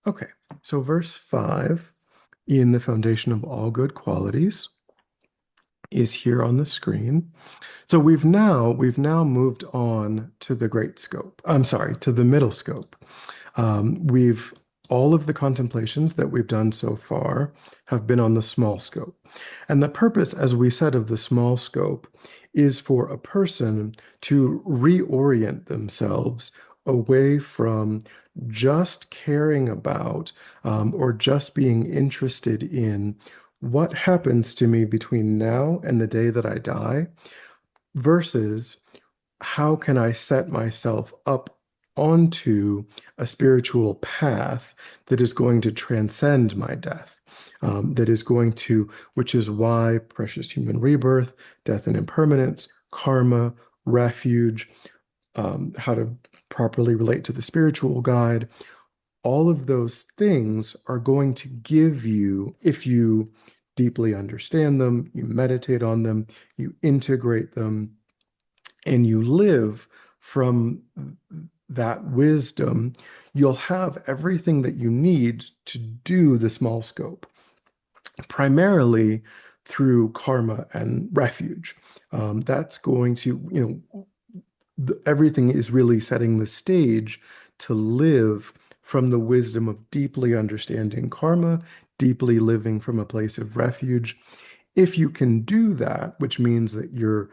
okay, so verse 5 in the foundation of all good qualities is here on the screen. So we've now moved on to the great scope. I'm sorry, to the middle scope. All of the contemplations that we've done so far have been on the small scope. And the purpose, as we said, of the small scope is for a person to reorient themselves away from just caring about or just being interested in what happens to me between now and the day that I die, versus how can I set myself up onto a spiritual path that is going to transcend my death, which is why precious human rebirth, death and impermanence, karma, refuge, how to properly relate to the spiritual guide, all of those things are going to give you, if you deeply understand them, you meditate on them, you integrate them, and you live from that wisdom, you'll have everything that you need to do the small scope, primarily through karma and refuge. That's going to, everything is really setting the stage to live from the wisdom of deeply understanding karma, deeply living from a place of refuge. If you can do that, which means that you're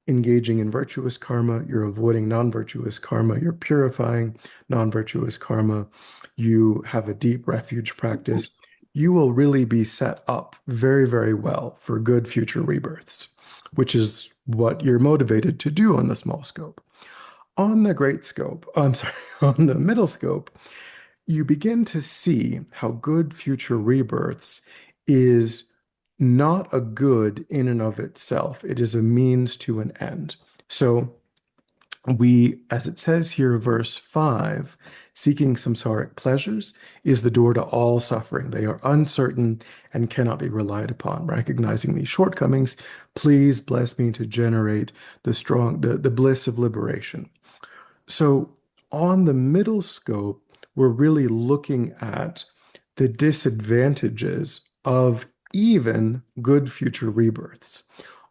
engaging in virtuous karma, you're avoiding non-virtuous karma, you're purifying non-virtuous karma, you have a deep refuge practice, you will really be set up very, very well for good future rebirths, which is what you're motivated to do on the small scope. On the great scope, I'm sorry, on the middle scope, you begin to see how good future rebirths is not a good in and of itself. It is a means to an end. So We, as it says here, verse 5, seeking samsaric pleasures is the door to all suffering. They are uncertain and cannot be relied upon. Recognizing these shortcomings, please bless me to generate the bliss of liberation. So on the middle scope, we're really looking at the disadvantages of even good future rebirths.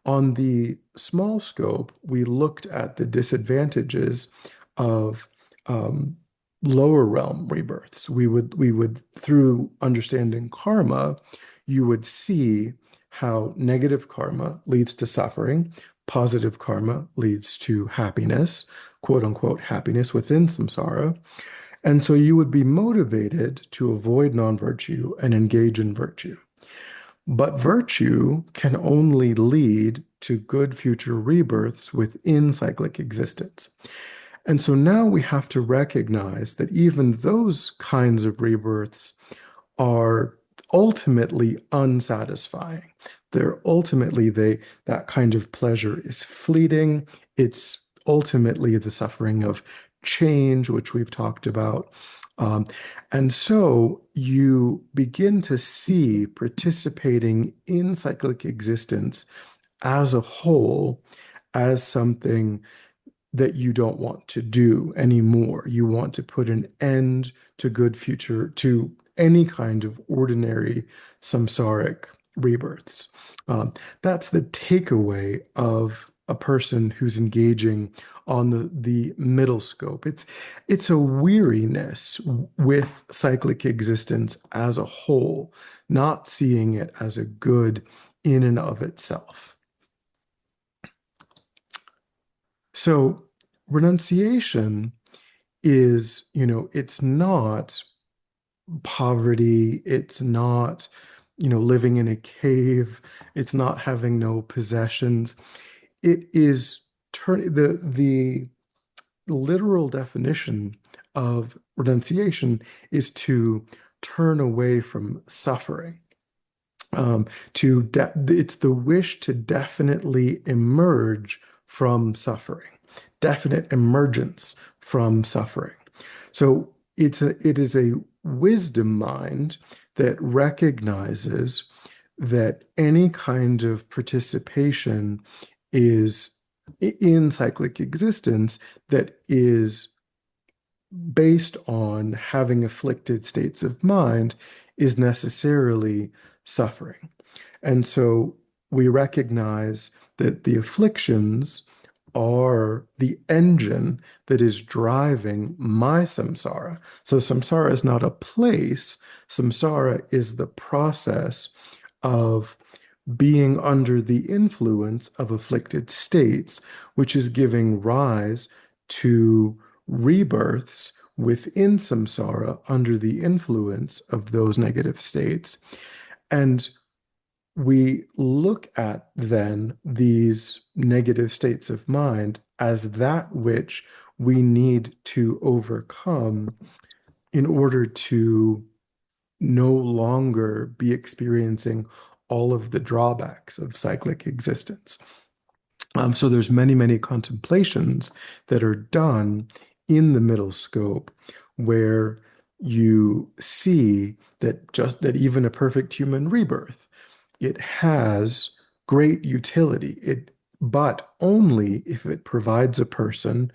On the small scope, we looked at the disadvantages of lower realm rebirths. We would, through understanding karma, you would see how negative karma leads to suffering, positive karma leads to happiness, quote unquote happiness within samsara. And so you would be motivated to avoid non-virtue and engage in virtue. But virtue can only lead to good future rebirths within cyclic existence. And so now we have to recognize that even those kinds of rebirths are ultimately unsatisfying. That kind of pleasure is fleeting. It's ultimately the suffering of change, which we've talked about. And so you begin to see participating in cyclic existence as a whole as something that you don't want to do anymore. You want to put an end to to any kind of ordinary samsaric rebirths. That's the takeaway of a person who's engaging on the middle scope. It's a weariness with cyclic existence as a whole, not seeing it as a good in and of itself. So renunciation is, it's not poverty, it's not, living in a cave, it's not having no possessions. It is the literal definition of renunciation is to turn away from suffering. It's the wish to definitely emerge from suffering, definite emergence from suffering. So it is a wisdom mind that recognizes that any kind of participation is in cyclic existence that is based on having afflicted states of mind is necessarily suffering. And so we recognize that the afflictions are the engine that is driving my samsara. So samsara is not a place. Samsara is the process of being under the influence of afflicted states, which is giving rise to rebirths within samsara under the influence of those negative states. And we look at then these negative states of mind as that which we need to overcome in order to no longer be experiencing all of the drawbacks of cyclic existence. So there's many contemplations that are done in the middle scope where you see that even a perfect human rebirth, it has great utility, but only if it provides a person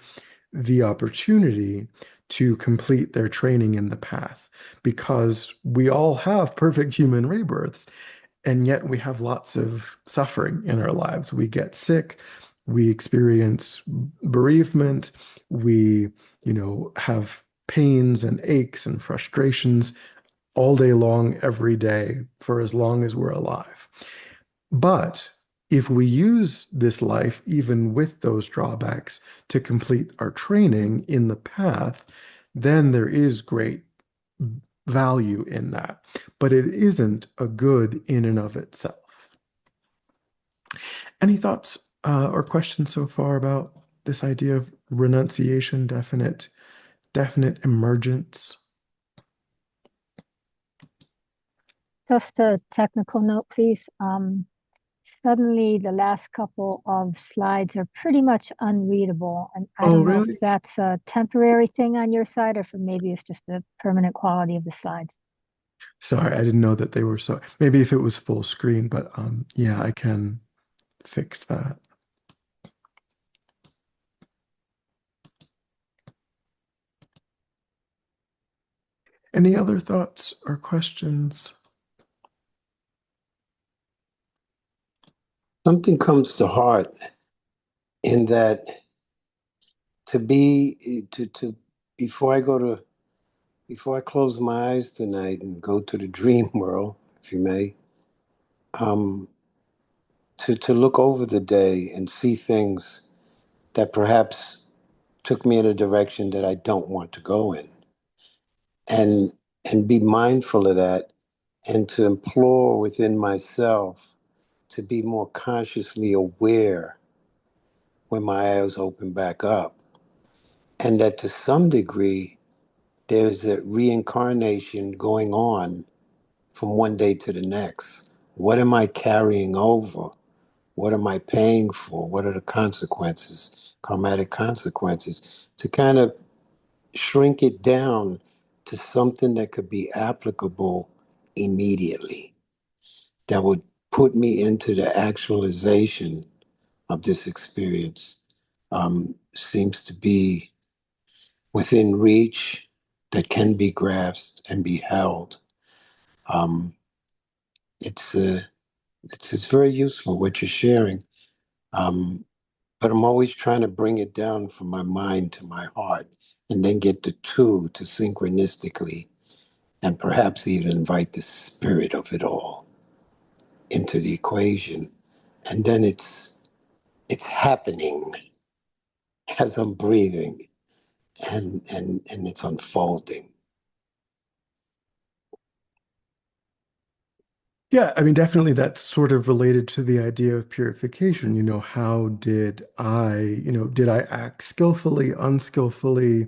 the opportunity to complete their training in the path, because we all have perfect human rebirths, and yet we have lots of suffering in our lives. We get sick, we experience bereavement, we, have pains and aches and frustrations all day long, every day, for as long as we're alive. But if we use this life, even with those drawbacks, to complete our training in the path, then there is great value in that. But it isn't a good in and of itself. Any thoughts or questions so far about this idea of renunciation, definite emergence? Just a technical note, please. suddenly the last couple of slides are pretty much unreadable. And I Oh, don't know if really? that's a temporary thing on your side or if maybe it's just the permanent quality of the slides. Sorry, I didn't know that they were so. Maybe if it was full screen, but yeah, I can fix that. Any other thoughts or questions? Something comes to heart in that to before I go to before I close my eyes tonight and go to the dream world, if you may, um, to look over the day and see things that perhaps took me in a direction that I don't want to go in, and and be mindful of that, and to implore within myself to be more consciously aware when my eyes open back up, and that to some degree there's a reincarnation going on from one day to the next. What am I carrying over? What am I paying for? What are the consequences, karmatic consequences? To kind of shrink it down to something that could be applicable immediately, that would put me into the actualization of this experience, seems to be within reach, that can be grasped and be held. Um, it's, uh, it's very useful what you're sharing. Um, but I'm always trying to bring it down from my mind to my heart and then get the two to synchronistically and perhaps even invite the spirit of it all into the equation. And then it's happening as I'm breathing and it's unfolding. Yeah, I mean, definitely that's sort of related to the idea of purification. How did did I act skillfully, unskillfully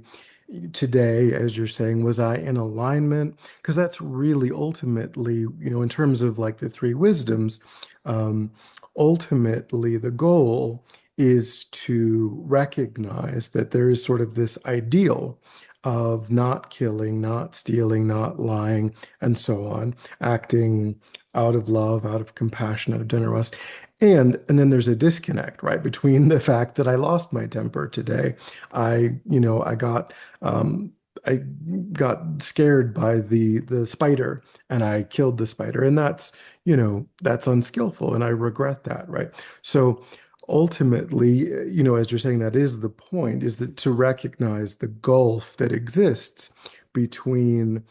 today, as you're saying? Was I in alignment? Because that's really ultimately, in terms of like the three wisdoms, um, ultimately the goal is to recognize that there is sort of this ideal of not killing, not stealing, not lying, and so on, acting out of love, out of compassion, out of generosity. And then there's a disconnect, right, between the fact that I lost my temper today. I, you know, I got scared by the spider and I killed the spider. And that's unskillful. And I regret that, right? So ultimately, as you're saying, that is the point, is that to recognize the gulf that exists between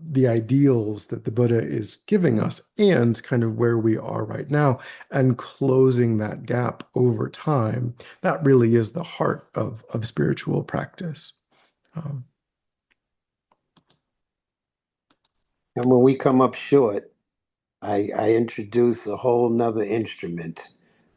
the ideals that the Buddha is giving us and kind of where we are right now and closing that gap over time. That really is the heart of spiritual practice. Um, And when we come up short, I introduce a whole nother instrument.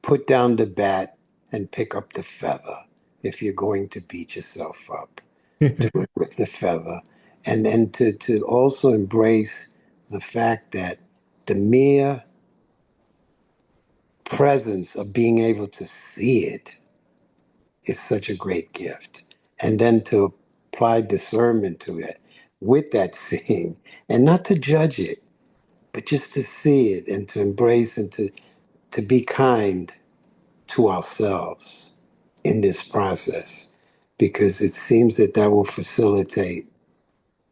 Put down the bat and pick up the feather. If you're going to beat yourself up, do it with the feather. And to also embrace the fact that the mere presence of being able to see it is such a great gift. And then to apply discernment to it with that seeing and not to judge it, but just to see it and to embrace and to be kind to ourselves in this process, because it seems that that will facilitate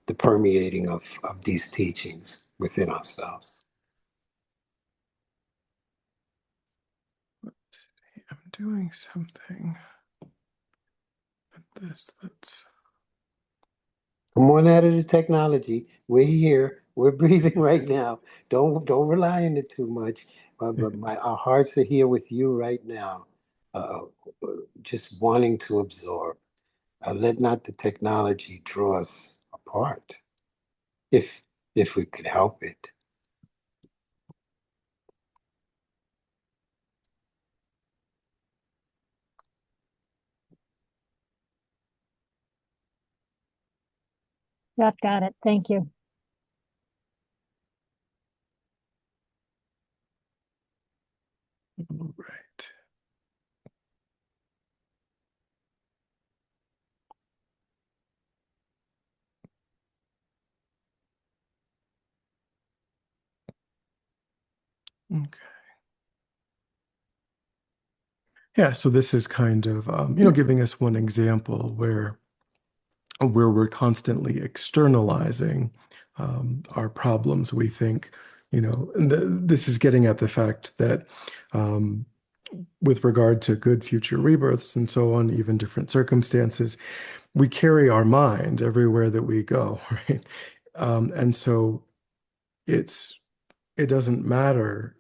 the permeating of these teachings within ourselves. I'm doing something. That's Come on out of the technology. We're here. We're breathing right now. Don't rely on it too much. But our hearts are here with you right now, uh, just wanting to absorb. Let not the technology draw us apart, if if we could help it. Got it. Thank you. Okay. Yeah, so this is kind of, giving us one example where we're constantly externalizing our problems. We think, and this is getting at the fact that with regard to good future rebirths and so on, even different circumstances, we carry our mind everywhere that we go, right? And so it's it doesn't matter,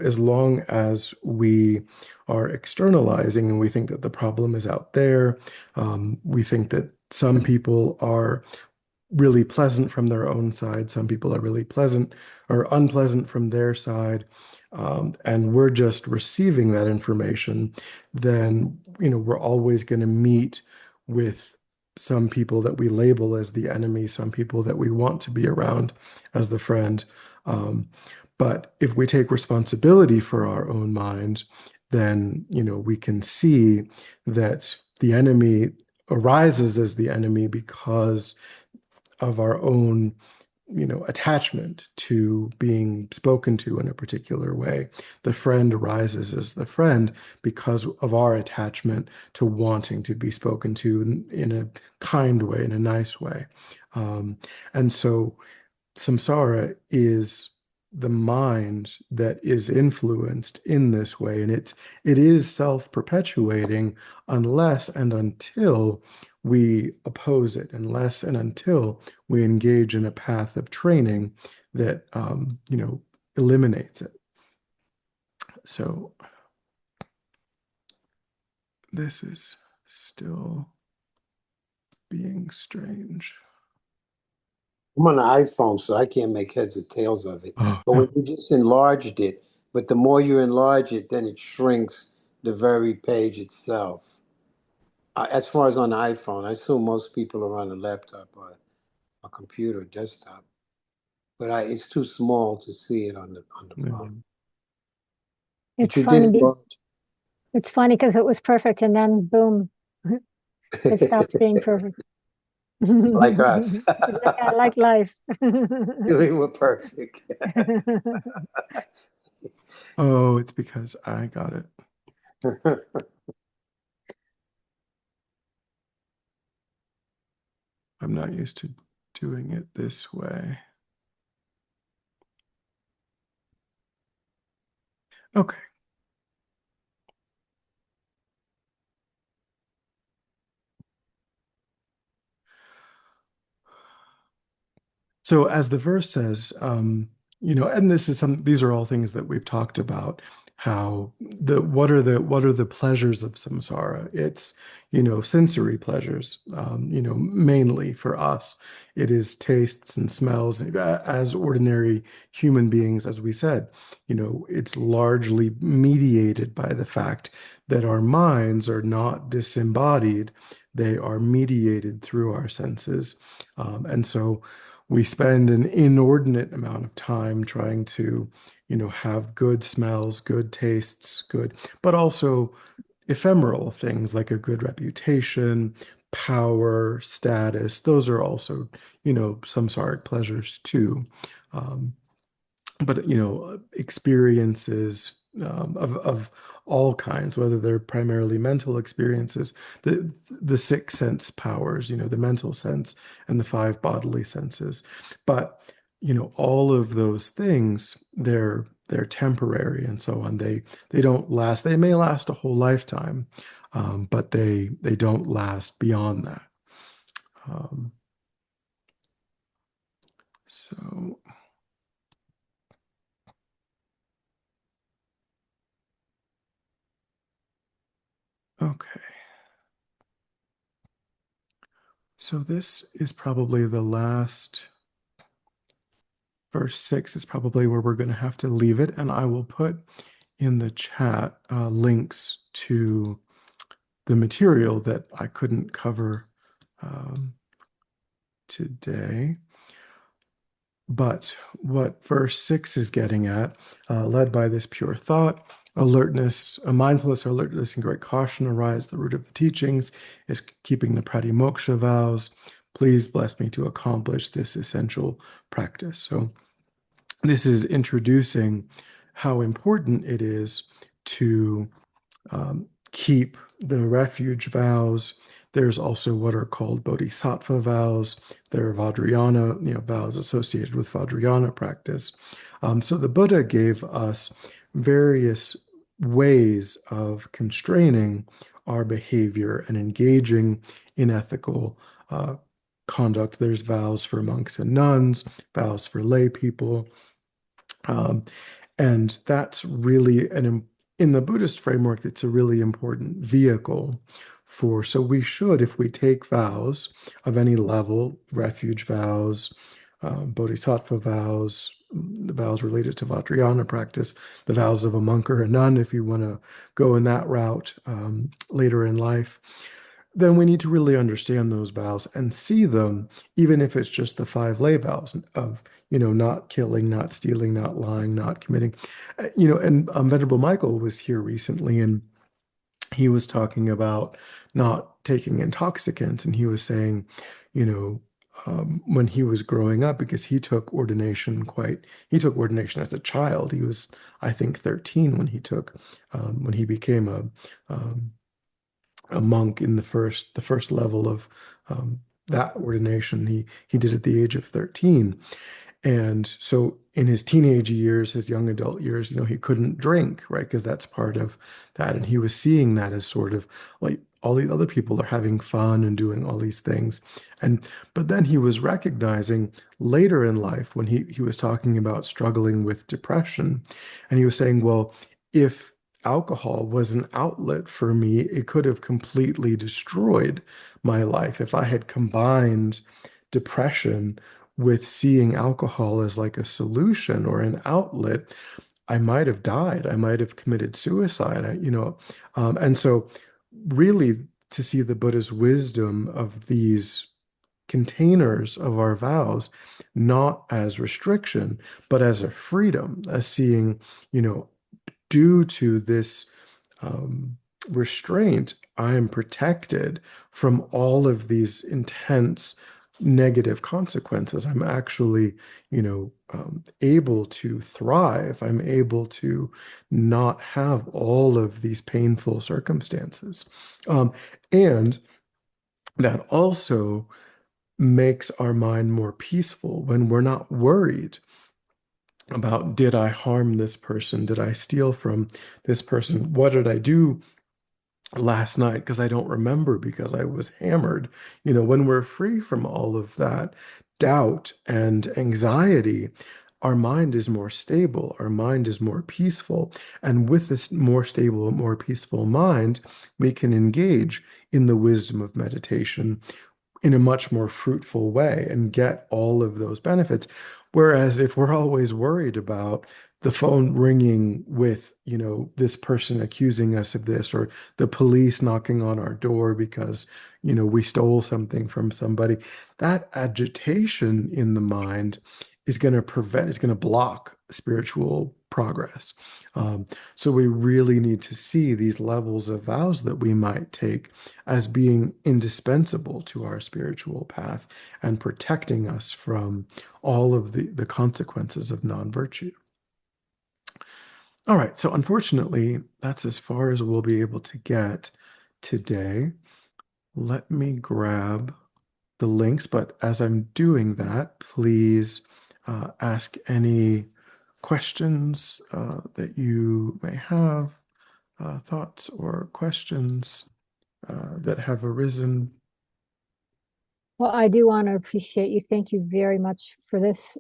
as long as we are externalizing and we think that the problem is out there. We think that some people are really pleasant from their own side. Some people are really pleasant or unpleasant from their side. And we're just receiving that information. Then, we're always going to meet with some people that we label as the enemy, some people that we want to be around as the friend. Um, but if we take responsibility for our own mind, then, we can see that the enemy arises as the enemy because of our own, attachment to being spoken to in a particular way. The friend arises as the friend because of our attachment to wanting to be spoken to in a kind way, in a nice way. And so samsara is the mind that is influenced in this way, and it is self-perpetuating unless and until we oppose it, unless and until we engage in a path of training that eliminates it. So this is still being strange. I'm on an iPhone, so I can't make heads or tails of it. Oh, But when no. you just enlarged it, but the more you enlarge it, then it shrinks the very page itself. As far as on the iPhone, I assume most people are on a laptop or a computer, desktop. But it's too small to see it on the phone. Mhm. But It's you did funny. enlarge. It's funny because it was perfect, and then boom, it stopped being perfect. Like us. Yeah, like life. We were perfect. Oh, it's because I got it. I'm not used to doing it this way. Okay. So as the verse says, and these are all things that we've talked about, how what are the pleasures of samsara? It's, sensory pleasures, mainly for us. It is tastes and smells. As ordinary human beings, as we said, it's largely mediated by the fact that our minds are not disembodied. They are mediated through our senses. And so we spend an inordinate amount of time trying to, have good smells, good tastes, but also ephemeral things like a good reputation, power, status. Those are also, samsaric pleasures too. Um, but experiences of all kinds, whether they're primarily mental experiences, the six sense powers, the mental sense and the five bodily senses. But all of those things, they're temporary and so on. They don't last. They may last a whole lifetime, but they don't last beyond that. Um, so okay. So this is probably the last, verse 6 is probably where we're going to have to leave it. And I will put in the chat links to the material that I couldn't cover today. But what verse 6 is getting at, led by this pure thought, alertness, a mindfulness, alertness, and great caution arise. The root of the teachings is keeping the pratimoksha vows. Please bless me to accomplish this essential practice. So this is introducing how important it is to keep the refuge vows. There's also what are called bodhisattva vows. There are Vajrayana, vows associated with Vajrayana practice. So the Buddha gave us various ways of constraining our behavior and engaging in ethical conduct. There's vows for monks and nuns, vows for lay people. And that's really in the Buddhist framework, it's a really important vehicle for, so we should, if we take vows of any level, refuge vows, bodhisattva vows, the vows related to Vajrayana practice, the vows of a monk or a nun, if you want to go in that route later in life, then we need to really understand those vows and see them, even if it's just the 5 lay vows of, not killing, not stealing, not lying, not committing. And Venerable Michael was here recently, and he was talking about not taking intoxicants, and he was saying, when he was growing up, because he took ordination as a child. He was, I think, 13 when he became a monk in the first level of that ordination. He did at the age of 13. And so in his teenage years, his young adult years, he couldn't drink, right? Because that's part of that. And he was seeing that as sort of like all the other people are having fun and doing all these things. But then he was recognizing later in life when he was talking about struggling with depression, and he was saying, well, if alcohol was an outlet for me, it could have completely destroyed my life if I had combined depression with seeing alcohol as like a solution or an outlet. I might have died. I might have committed suicide. And so really to see the Buddha's wisdom of these containers of our vows, not as restriction, but as a freedom, as seeing, due to this restraint, I am protected from all of these intense negative consequences. I'm actually, able to thrive. I'm able to not have all of these painful circumstances. And that also makes our mind more peaceful when we're not worried about, did I harm this person? Did I steal from this person? What did I do last night? Because I don't remember because I was hammered. When we're free from all of that doubt and anxiety, our mind is more stable, our mind is more peaceful. And with this more stable, more peaceful mind, we can engage in the wisdom of meditation in a much more fruitful way and get all of those benefits. Whereas if we're always worried about the phone ringing with, this person accusing us of this, or the police knocking on our door because, we stole something from somebody, that agitation in the mind is going to block spiritual progress. So we really need to see these levels of vows that we might take as being indispensable to our spiritual path and protecting us from all of the consequences of non-virtue. All right, so unfortunately, that's as far as we'll be able to get today. Let me grab the links, but as I'm doing that, please ask any questions that you may have, thoughts or questions that have arisen. Well, I do want to appreciate you. Thank you very much for this.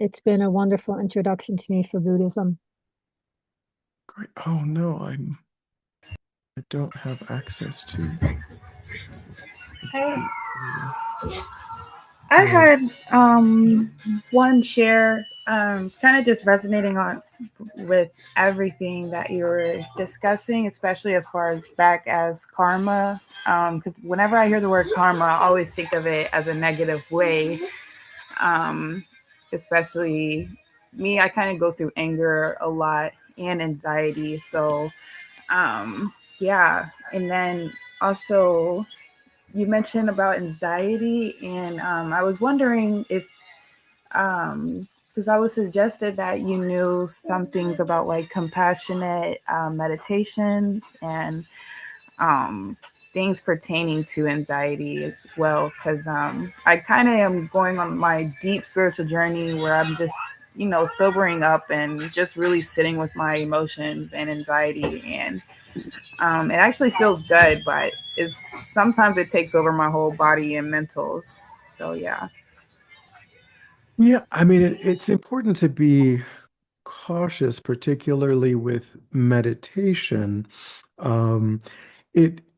It's been a wonderful introduction to me for Buddhism. Great. Oh no, I don't have access to. I had one share, kind of just resonating with everything that you were discussing, especially as far back as karma. Because whenever I hear the word karma, I always think of it as a negative way. Especially me, I kind of go through anger a lot and anxiety. So, yeah. And then also, you mentioned about anxiety, and I was wondering if because I was suggested that you knew some things about like compassionate meditations and um, things pertaining to anxiety as well. Because I kind of am going on my deep spiritual journey where I'm just, sobering up and just really sitting with my emotions and anxiety. And it actually feels good, but it's sometimes it takes over my whole body and mentals. So yeah. Yeah, I mean, it's important to be cautious, particularly with meditation. Um,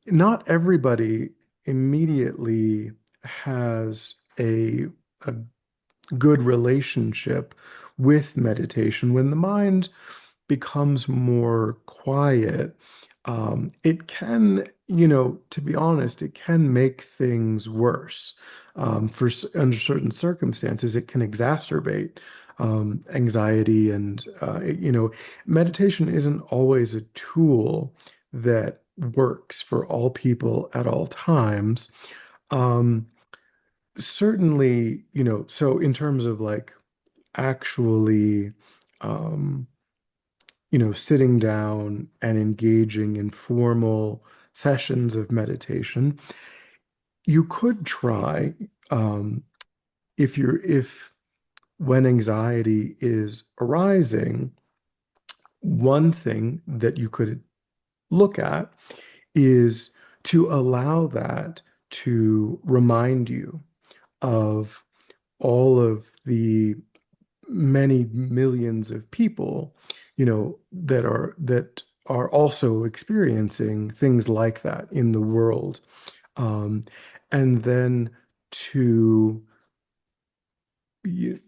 not everybody immediately has a good relationship with meditation. When the mind becomes more quiet, it can, to be honest, it can make things worse. Under certain circumstances, it can exacerbate anxiety, and meditation isn't always a tool that works for all people at all times. Um, Certainly, so in terms of like actually, um, sitting down and engaging in formal sessions of meditation, you could try, um, if when anxiety is arising, one thing that you could look at is to allow that to remind you of all of the many millions of people, that are also experiencing things like that in the world. Um, and then to you,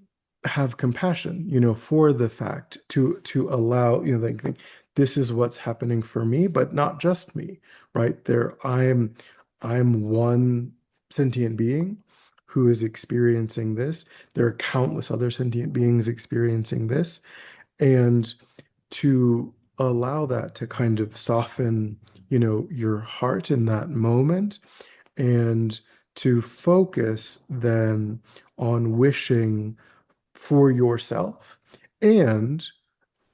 have compassion, for the fact to allow, like think, this is what's happening for me, but not just me, right? I'm one sentient being who is experiencing this. There are countless other sentient beings experiencing this, and to allow that to kind of soften, your heart in that moment, and to focus then on wishing for yourself and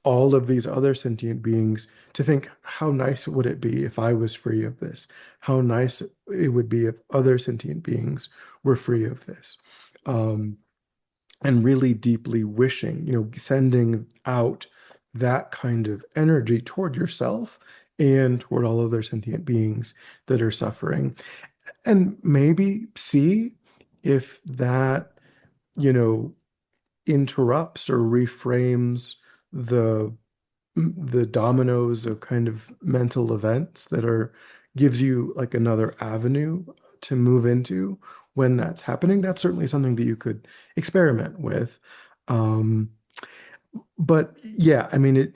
all of these other sentient beings, to think, how nice would it be if I was free of this? How nice it would be if other sentient beings were free of this. Um, and really deeply wishing, sending out that kind of energy toward yourself and toward all other sentient beings that are suffering. And maybe see if that, you know, interrupts or reframes the the dominoes of kind of mental events that are gives you like another avenue to move into when that's happening. That's certainly something that you could experiment with. Um, but yeah, I mean,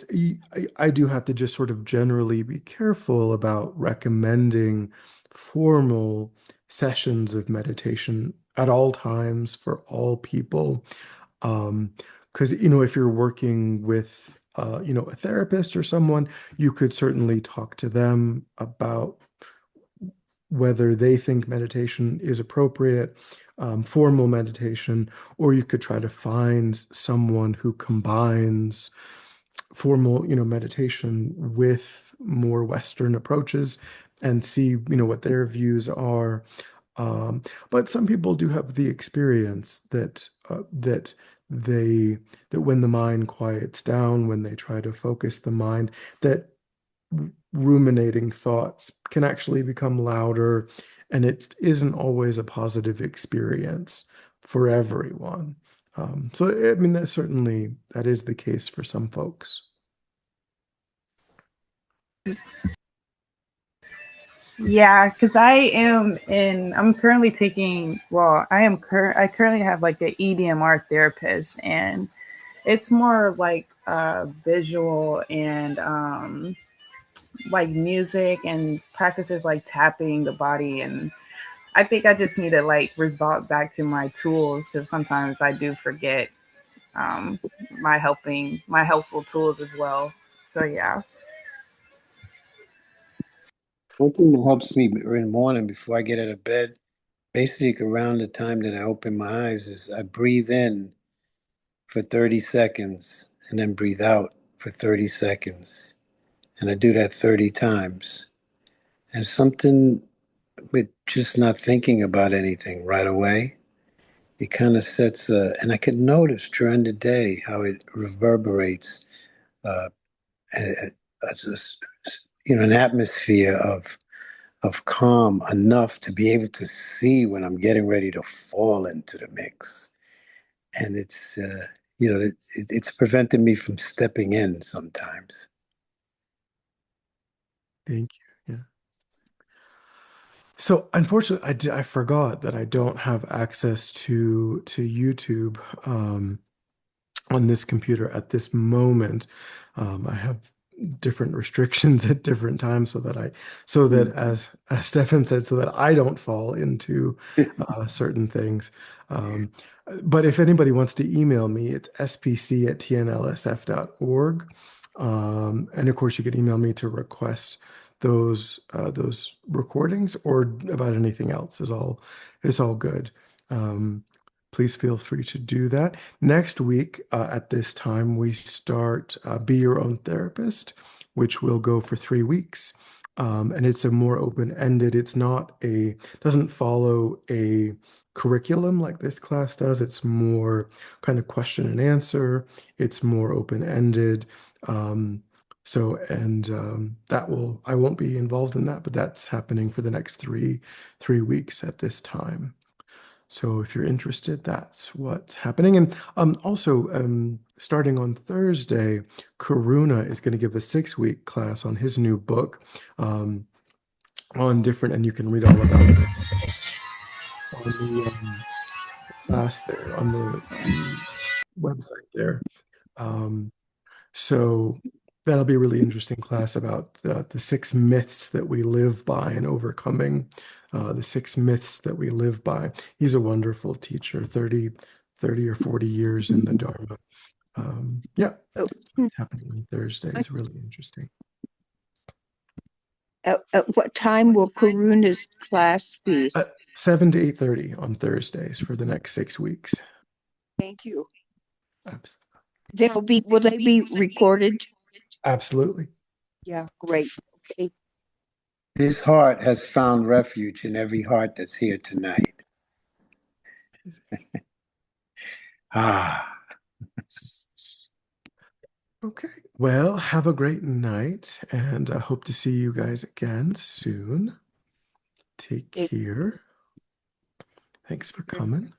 I do have to just sort of generally be careful about recommending formal sessions of meditation at all times for all people. Because, if you're working with, a therapist or someone, you could certainly talk to them about whether they think meditation is appropriate, formal meditation, or you could try to find someone who combines formal, meditation with more Western approaches and see, what their views are. But some people do have the experience they that when the mind quiets down, when they try to focus the mind, that ruminating thoughts can actually become louder, and it isn't always a positive experience for everyone. So I mean, that is the case for some folks. Yeah, because I'm currently taking, well, I currently have like an EDMR therapist, and it's more like visual and like music and practices like tapping the body. And I think I just need to like resort back to my tools because sometimes I do forget um, my helpful tools as well. So yeah. One thing that helps me in the morning before I get out of bed, basically around the time that I open my eyes, is I breathe in for 30 seconds and then breathe out for 30 seconds. And I do that 30 times. And something with just not thinking about anything right away, it kind of sets and I can notice during the day how it reverberates, uh, an atmosphere of calm enough to be able to see when I'm getting ready to fall into the mix. And it's prevented me from stepping in sometimes. Thank you. Yeah. So unfortunately, I forgot that I don't have access to YouTube on this computer at this moment. I have different restrictions at different times so that as Stefan said, so that I don't fall into certain things. Um, but if anybody wants to email me, it's spc@tnlsf.org. And of course, you can email me to request those recordings or about anything else is all good. Please feel free to do that. Next week, at this time, we start Be Your Own Therapist, which will go for 3 weeks. And it's a more open-ended, doesn't follow a curriculum like this class does. It's more kind of question and answer. It's more open-ended. I won't be involved in that, but that's happening for the next three weeks at this time. So if you're interested, that's what's happening. And also, starting on Thursday, Karuna is going to give a 6-week class on his new book on different, and you can read all about it on the class there, on the website there. So that'll be a really interesting class about the 6 myths that we live by and overcoming the 6 myths that we live by. He's a wonderful teacher, 30 or 40 years in the Dharma. Yeah, it's happening on Thursday. It's really interesting. At what time will Karuna's class be? 7 to 8:30 on Thursdays for the next 6 weeks. Thank you. Absolutely. Will they be recorded? Absolutely. Yeah, great. Okay. This heart has found refuge in every heart that's here tonight. Okay. Well, have a great night, and I hope to see you guys again soon. Take care. Thanks for coming.